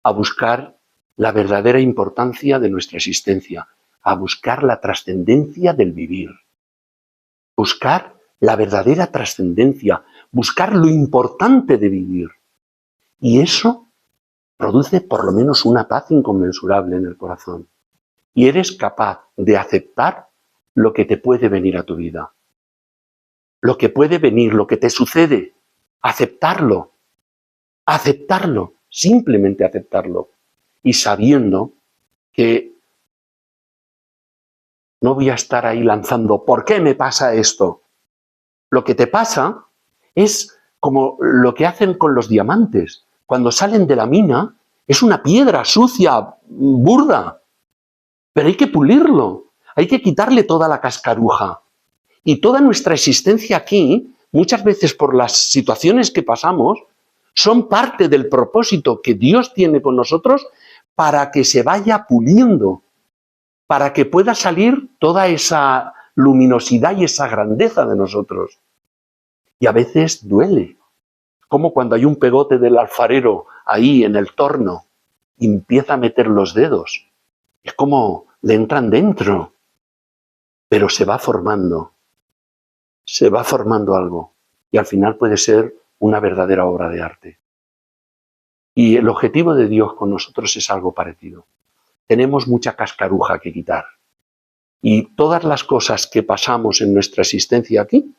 [SPEAKER 1] a buscar la verdadera importancia de nuestra existencia, a buscar la trascendencia del vivir, buscar la verdadera trascendencia, buscar lo importante de vivir. Y eso produce por lo menos una paz inconmensurable en el corazón. Y eres capaz de aceptar lo que te puede venir a tu vida. Lo que puede venir, lo que te sucede. Aceptarlo. Aceptarlo. Simplemente aceptarlo. Y sabiendo que no voy a estar ahí lanzando, ¿por qué me pasa esto? Lo que te pasa es como lo que hacen con los diamantes. Cuando salen de la mina, es una piedra sucia, burda. Pero hay que pulirlo. Hay que quitarle toda la cascaruja. Y toda nuestra existencia aquí, muchas veces por las situaciones que pasamos, son parte del propósito que Dios tiene con nosotros para que se vaya puliendo, para que pueda salir toda esa luminosidad y esa grandeza de nosotros. Y a veces duele, como cuando hay un pegote del alfarero ahí en el torno y empieza a meter los dedos. Es como le entran dentro, pero se va formando algo y al final puede ser una verdadera obra de arte. Y el objetivo de Dios con nosotros es algo parecido. Tenemos mucha cascaruja que quitar y todas las cosas que pasamos en nuestra existencia aquí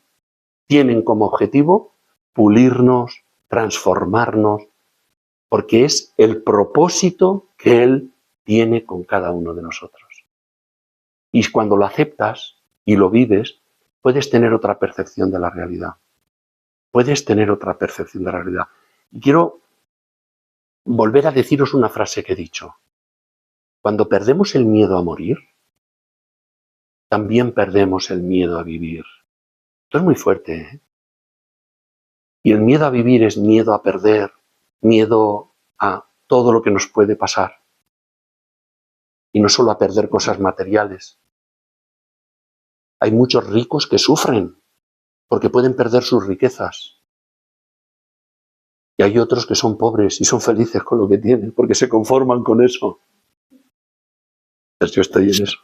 [SPEAKER 1] tienen como objetivo pulirnos, transformarnos, porque es el propósito que Él tiene con cada uno de nosotros. Y cuando lo aceptas y lo vives, puedes tener otra percepción de la realidad. Puedes tener otra percepción de la realidad. Y quiero volver a deciros una frase que he dicho. Cuando perdemos el miedo a morir, también perdemos el miedo a vivir. Esto es muy fuerte, ¿eh? Y el miedo a vivir es miedo a perder, miedo a todo lo que nos puede pasar. Y no solo a perder cosas materiales. Hay muchos ricos que sufren porque pueden perder sus riquezas. Y hay otros que son pobres y son felices con lo que tienen porque se conforman con eso. Pues yo estoy en esos.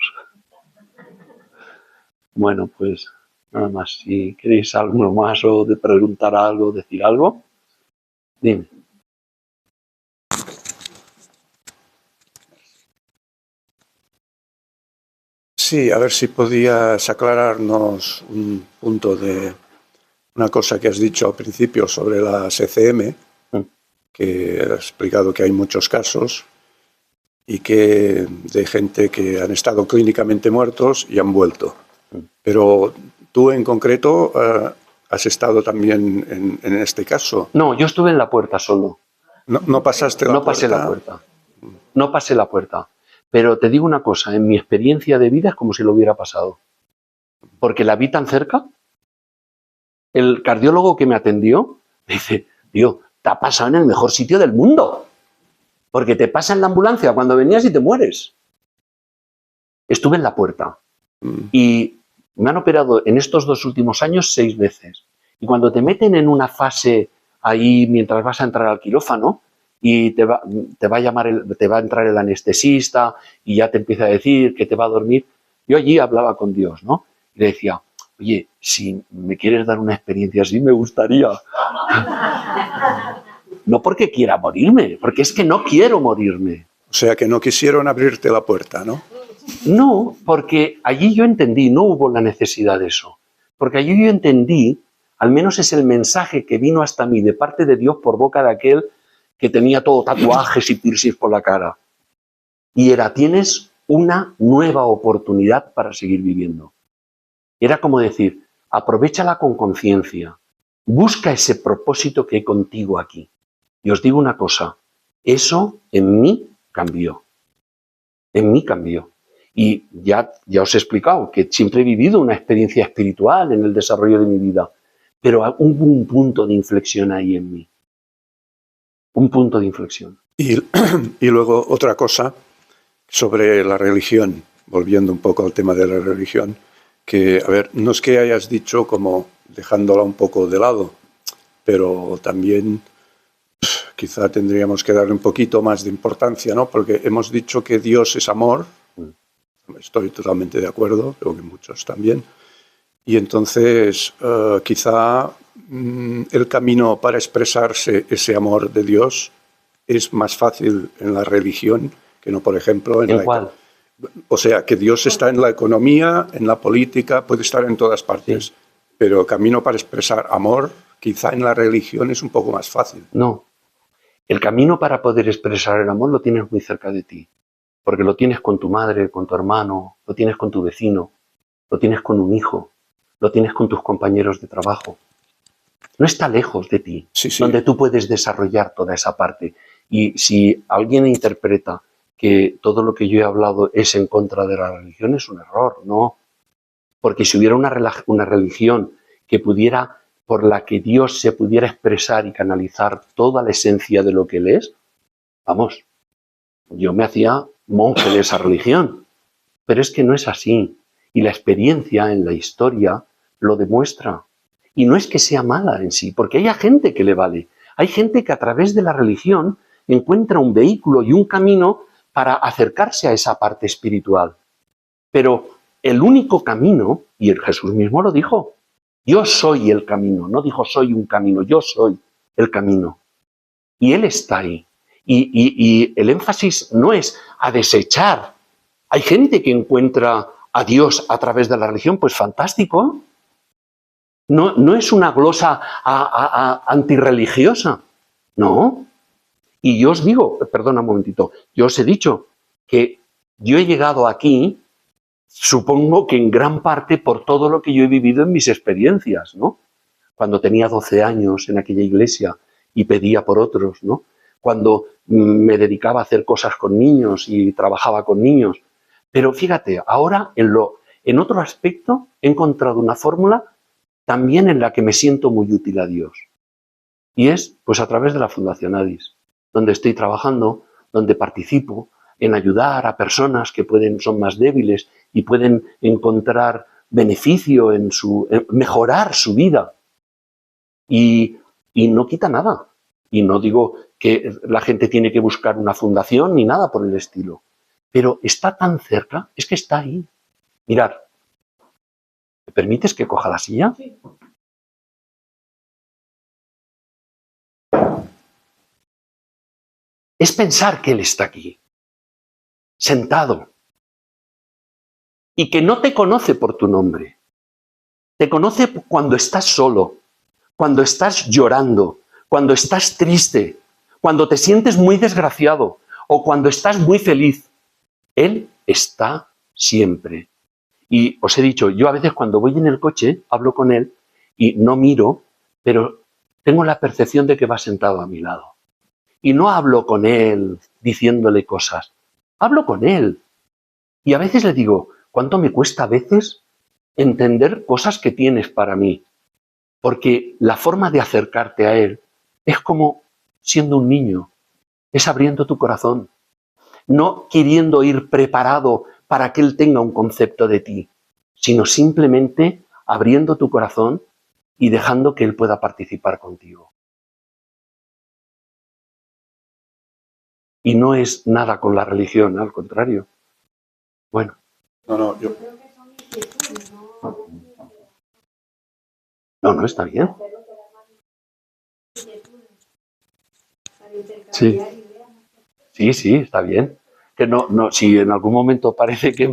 [SPEAKER 1] Bueno, pues nada más. Si queréis algo más o de preguntar algo, decir algo, dime.
[SPEAKER 4] Sí, a ver si podías aclararnos un punto de una cosa que has dicho al principio sobre las ECM, que has explicado que hay muchos casos y que de gente que han estado clínicamente muertos y han vuelto. Pero tú en concreto has estado también en este caso.
[SPEAKER 1] No, yo estuve en la puerta solo.
[SPEAKER 4] No pasaste la puerta.
[SPEAKER 1] No pasé la puerta. No pasé la puerta. Pero te digo una cosa, en mi experiencia de vida es como si lo hubiera pasado. Porque la vi tan cerca. El cardiólogo que me atendió me dice, tío, te ha pasado en el mejor sitio del mundo. Porque te pasa en la ambulancia cuando venías y te mueres. Estuve en la puerta. Y me han operado en estos 2 últimos años 6 veces. Y cuando te meten en una fase ahí mientras vas a entrar al quirófano y te va a entrar el anestesista y ya te empieza a decir que te va a dormir, yo allí hablaba con Dios, ¿no? Y le decía, oye, si me quieres dar una experiencia así, me gustaría. No porque quiera morirme, porque es que no quiero morirme.
[SPEAKER 4] O sea, que no quisieron abrirte la puerta, ¿no?
[SPEAKER 1] No, porque allí yo entendí, no hubo la necesidad de eso. Porque allí yo entendí, al menos es el mensaje que vino hasta mí de parte de Dios por boca de aquel que tenía todo tatuajes y piercings por la cara. Y era, tienes una nueva oportunidad para seguir viviendo. Era como decir, aprovéchala con conciencia, busca ese propósito que hay contigo aquí. Y os digo una cosa, eso en mí cambió. En mí cambió. Y ya os he explicado que siempre he vivido una experiencia espiritual en el desarrollo de mi vida, pero hubo un punto de inflexión ahí en mí. Un punto de inflexión.
[SPEAKER 4] Y luego otra cosa sobre la religión, volviendo un poco al tema de la religión, que, a ver, no es que hayas dicho como dejándola un poco de lado, pero también quizá tendríamos que darle un poquito más de importancia, ¿no? Porque hemos dicho que Dios es amor, estoy totalmente de acuerdo, creo que muchos también, y entonces quizá el camino para expresarse ese amor de Dios es más fácil en la religión que no, por ejemplo,
[SPEAKER 1] ¿En cuál?
[SPEAKER 4] O sea, que Dios está en la economía, en la política, puede estar en todas partes.
[SPEAKER 1] Sí.
[SPEAKER 4] Pero el camino para expresar amor, quizá en la religión es un poco más fácil.
[SPEAKER 1] No. El camino para poder expresar el amor lo tienes muy cerca de ti. Porque lo tienes con tu madre, con tu hermano, lo tienes con tu vecino, lo tienes con un hijo, lo tienes con tus compañeros de trabajo. No está lejos de ti,
[SPEAKER 4] Sí, sí.
[SPEAKER 1] donde tú puedes desarrollar toda esa parte. Y si alguien interpreta que todo lo que yo he hablado es en contra de la religión, es un error, ¿no? Porque si hubiera una religión que pudiera, por la que Dios se pudiera expresar y canalizar toda la esencia de lo que Él es, vamos, yo me hacía monje de esa religión. Pero es que no es así. Y la experiencia en la historia lo demuestra. Y no es que sea mala en sí, porque hay gente que le vale. Hay gente que a través de la religión encuentra un vehículo y un camino para acercarse a esa parte espiritual. Pero el único camino, y el Jesús mismo lo dijo, yo soy el camino, no dijo soy un camino, yo soy el camino. Y Él está ahí. Y el énfasis no es a desechar. Hay gente que encuentra a Dios a través de la religión, pues fantástico. No es una glosa antirreligiosa, no. Y yo os digo, perdona un momentito, yo os he dicho que yo he llegado aquí, supongo que en gran parte por todo lo que yo he vivido en mis experiencias, ¿no? Cuando tenía 12 años en aquella iglesia y pedía por otros, ¿no? Cuando me dedicaba a hacer cosas con niños y trabajaba con niños. Pero fíjate, ahora en otro aspecto he encontrado una fórmula también en la que me siento muy útil a Dios. Y es pues a través de la Fundación Addis, donde estoy trabajando, donde participo en ayudar a personas que son más débiles y pueden encontrar beneficio en mejorar su vida. Y no quita nada. Y no digo que la gente tiene que buscar una fundación ni nada por el estilo. Pero está tan cerca, es que está ahí. Mirad, ¿me permites que coja la silla? Sí. Es pensar que Él está aquí, sentado, y que no te conoce por tu nombre. Te conoce cuando estás solo, cuando estás llorando, cuando estás triste, cuando te sientes muy desgraciado o cuando estás muy feliz. Él está siempre. Y os he dicho, yo a veces cuando voy en el coche hablo con Él y no miro, pero tengo la percepción de que va sentado a mi lado. Y no hablo con Él diciéndole cosas, hablo con Él. Y a veces le digo, ¿cuánto me cuesta a veces entender cosas que tienes para mí? Porque la forma de acercarte a Él es como siendo un niño, es abriendo tu corazón, no queriendo ir preparado para que Él tenga un concepto de ti, sino simplemente abriendo tu corazón y dejando que Él pueda participar contigo. Y no es nada con la religión, al contrario. Bueno.
[SPEAKER 4] No, yo...
[SPEAKER 1] No, está bien. Sí, está bien. Que no, si en algún momento parece que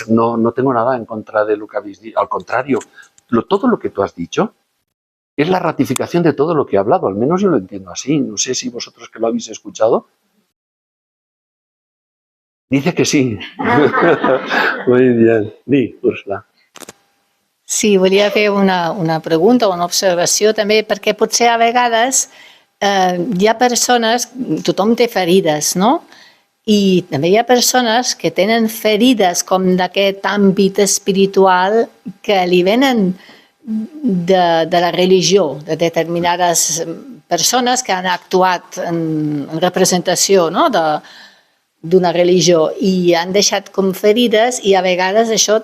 [SPEAKER 1] no tengo nada en contra de lo que habéis dicho. Al contrario, todo lo que tú has dicho es la ratificación de todo lo que he hablado. Al menos yo lo entiendo así. No sé si vosotros que lo habéis escuchado. Dice que sí. Muy bien. Di, Úrsula.
[SPEAKER 5] Sí, volia fer una pregunta o una observació també, perquè potser a vegades hi ha persones, tothom té ferides, no? I també hi ha persones que tenen ferides com d'aquest àmbit espiritual que li venen de la religió, de determinades persones que han actuat en representació, no? D'una religió i han deixat com ferides i a vegades això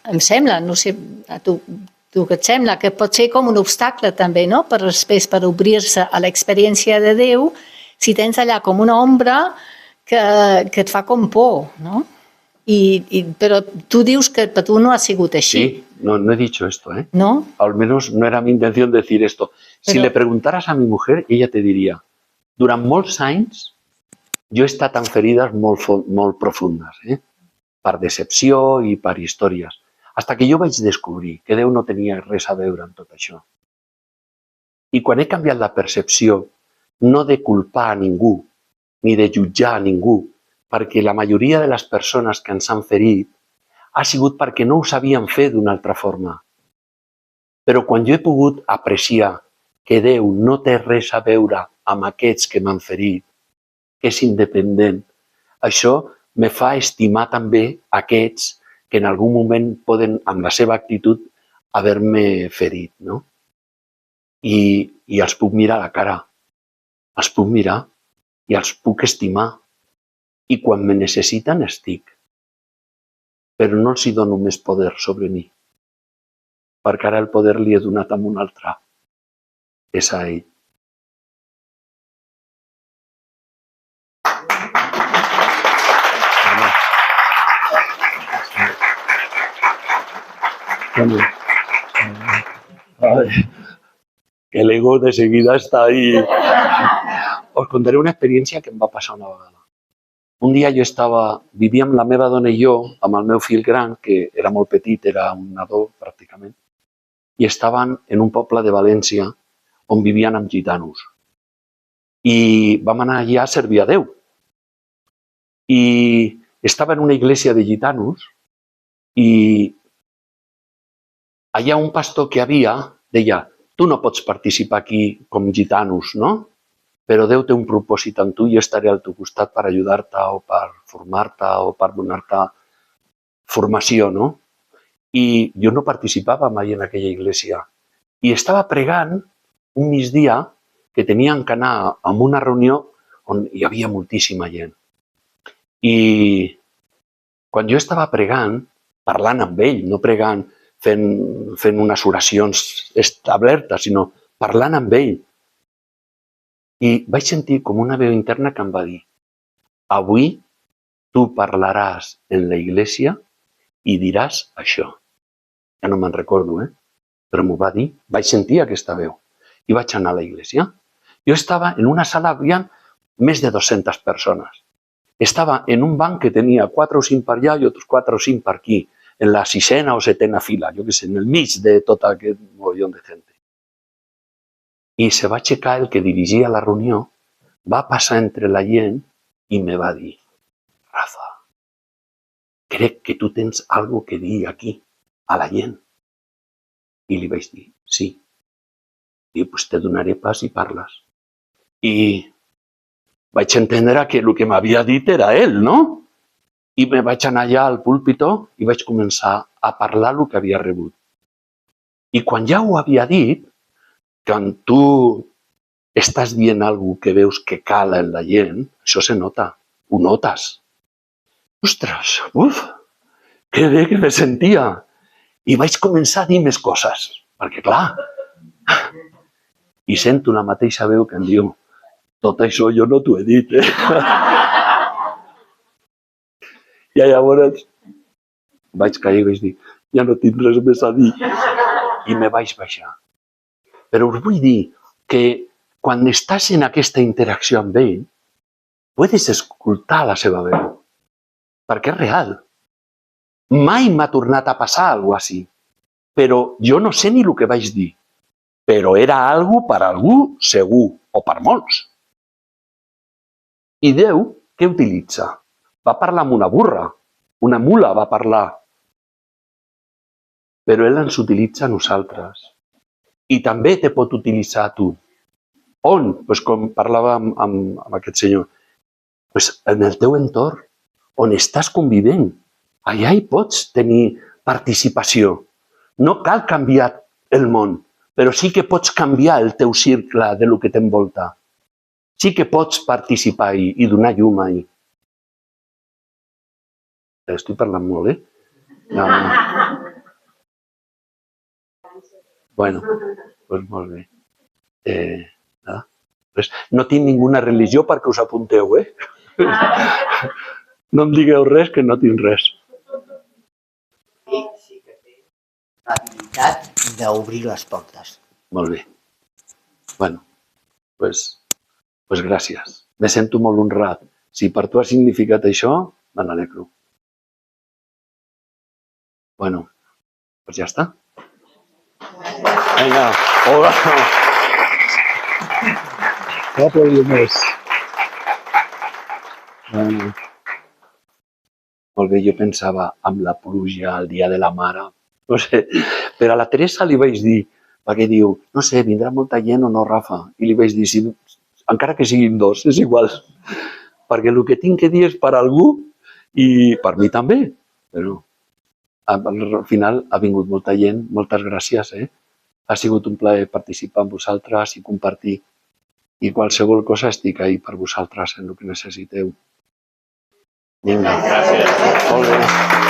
[SPEAKER 5] em sembla, no sé, a tu què et sembla, que pot ser com un obstacle també, no? Per després, per obrir-se a l'experiència de Déu, si tens allà com una ombra que et fa com por, no? Però tu dius que per tu no ha sigut així.
[SPEAKER 1] Sí, no he dicho esto, ¿eh?
[SPEAKER 5] ¿No?
[SPEAKER 1] Al menos no era mi intención decir esto. Si le preguntaras a mi mujer, ella te diría, durant molts anys jo he estat en ferides molt profundes, per decepció i per històries, fins que jo vaig descobrir que Déu no tenia res a veure amb tot això. I quan he canviat la percepció, no de culpar a ningú, ni de jutjar a ningú, perquè la majoria de les persones que ens han ferit ha sigut perquè no ho sabien fer d'una altra forma. Però quan jo he pogut apreciar que Déu no té res a veure amb aquests que m'han ferit, que és independent, això me fa estimar també aquests que en algun moment poden, amb la seva actitud, haver-me ferit, no? I els puc mirar a la cara, els puc mirar i els puc estimar. I quan me necessiten estic. Però no els hi dono més poder sobre mi, perquè ara el poder li he donat a un altre. És a ell. Que l'ego de seguida està ahí. Us contaré una experiència que em va passar una vegada. Un dia jo vivia amb la meva dona i jo, amb el meu fill gran, que era molt petit, era un nadó pràcticament, i estaven en un poble de València on vivien amb gitanos. I vam anar allà a servir a Déu. I estava en una església de gitanos i allà un pastor que deia: tu no pots participar aquí com gitanos, no? Però Déu té un propòsit amb tu i jo estaré al teu costat per ajudar-te o per formar-te o per donar-te formació, no? I jo no participava mai en aquella església. I estava pregant un migdia que teníem que anar a una reunió on hi havia moltíssima gent. I quan jo estava pregant, parlant amb ell, no pregant, fent unes oracions establertes, sinó parlant amb ell, i vaig sentir com una veu interna que em va dir: avui tu parlaràs en la iglesia i diràs això. Ja no me'n recordo, però m'ho va dir. Vaig sentir aquesta veu i vaig anar a la iglesia. Jo estava en una sala, hi havia més de 200 persones. Estava en un banc que tenia 4 o 5 per allà i altres 4 o 5 per aquí, en la 6ª o 7ª fila, jo què sé, en el mig de tot aquest mogollón de gent. I se va aixecar el que dirigia la reunió, va passar entre la gent i me va dir: Rafa, crec que tu tens algo que dir aquí, a la gent. I li vaig dir: sí. I pues te donaré pas i parles. I vaig entendre que el que m'havia dit era ell, no? I me vaig anar allà al púlpito i vaig començar a parlar el que havia rebut. I quan ja ho havia dit, quan tu estàs dient alguna cosa que veus que cala en la gent, això se nota, ho notes. Ostres, que bé que me sentia. I vaig començar a dir més coses, perquè clar, i sento la mateixa veu que em diu: tot això jo no t'ho he dit, I llavors vaig cair i vaig dir: ja no tinc res més a dir. I me vaig baixar. Però us vull dir que quan estàs en aquesta interacció amb ell, pots escoltar la seva veu, perquè és real. Mai m'ha tornat a passar alguna cosa així, però jo no sé ni el que vaig dir, però era algo per algú segur, o per molts. I Déu, què utilitza? Va parlar amb una burra, una mula va parlar, però ell ens utilitza a nosaltres. I també te pot utilitzar a tu. On? Pues com parlava amb aquest senyor, pues en el teu entorn, on estàs convivint. Allà hi pots tenir participació. No cal canviar el món, però sí que pots canviar el teu cercle de lo que t'envolta. Sí que pots participar i donar llum ahí. Estic parlant molt, No. Bueno, doncs molt bé. Nada. Pues no tinc ninguna religió perquè us apunteu, No em digueu res, que no tinc res.
[SPEAKER 3] Sí que té l'habilitat d'obrir les portes.
[SPEAKER 1] Molt bé. Bueno, pues gràcies. Me sento molt honrat Si per tu ha significat això, me n'alegro. Bueno, doncs ja està. Vinga, hola.
[SPEAKER 4] No aplaudir més.
[SPEAKER 1] Bueno. Molt bé, jo pensava amb la pluja, el dia de la mare, no sé, però a la Teresa li vaig dir, perquè diu, no sé, vindrà molta gent o no, Rafa? I li vaig dir, si, encara que siguin 2, és igual, perquè el que tinc que dir és per algú i per mi també, però al final ha vingut molta gent, moltes gràcies, Ha sigut un plaer participar amb vosaltres i compartir, i qualsevol cosa estic ahí per vosaltres en el que necessiteu. Vinga. Gràcies. Molt bé.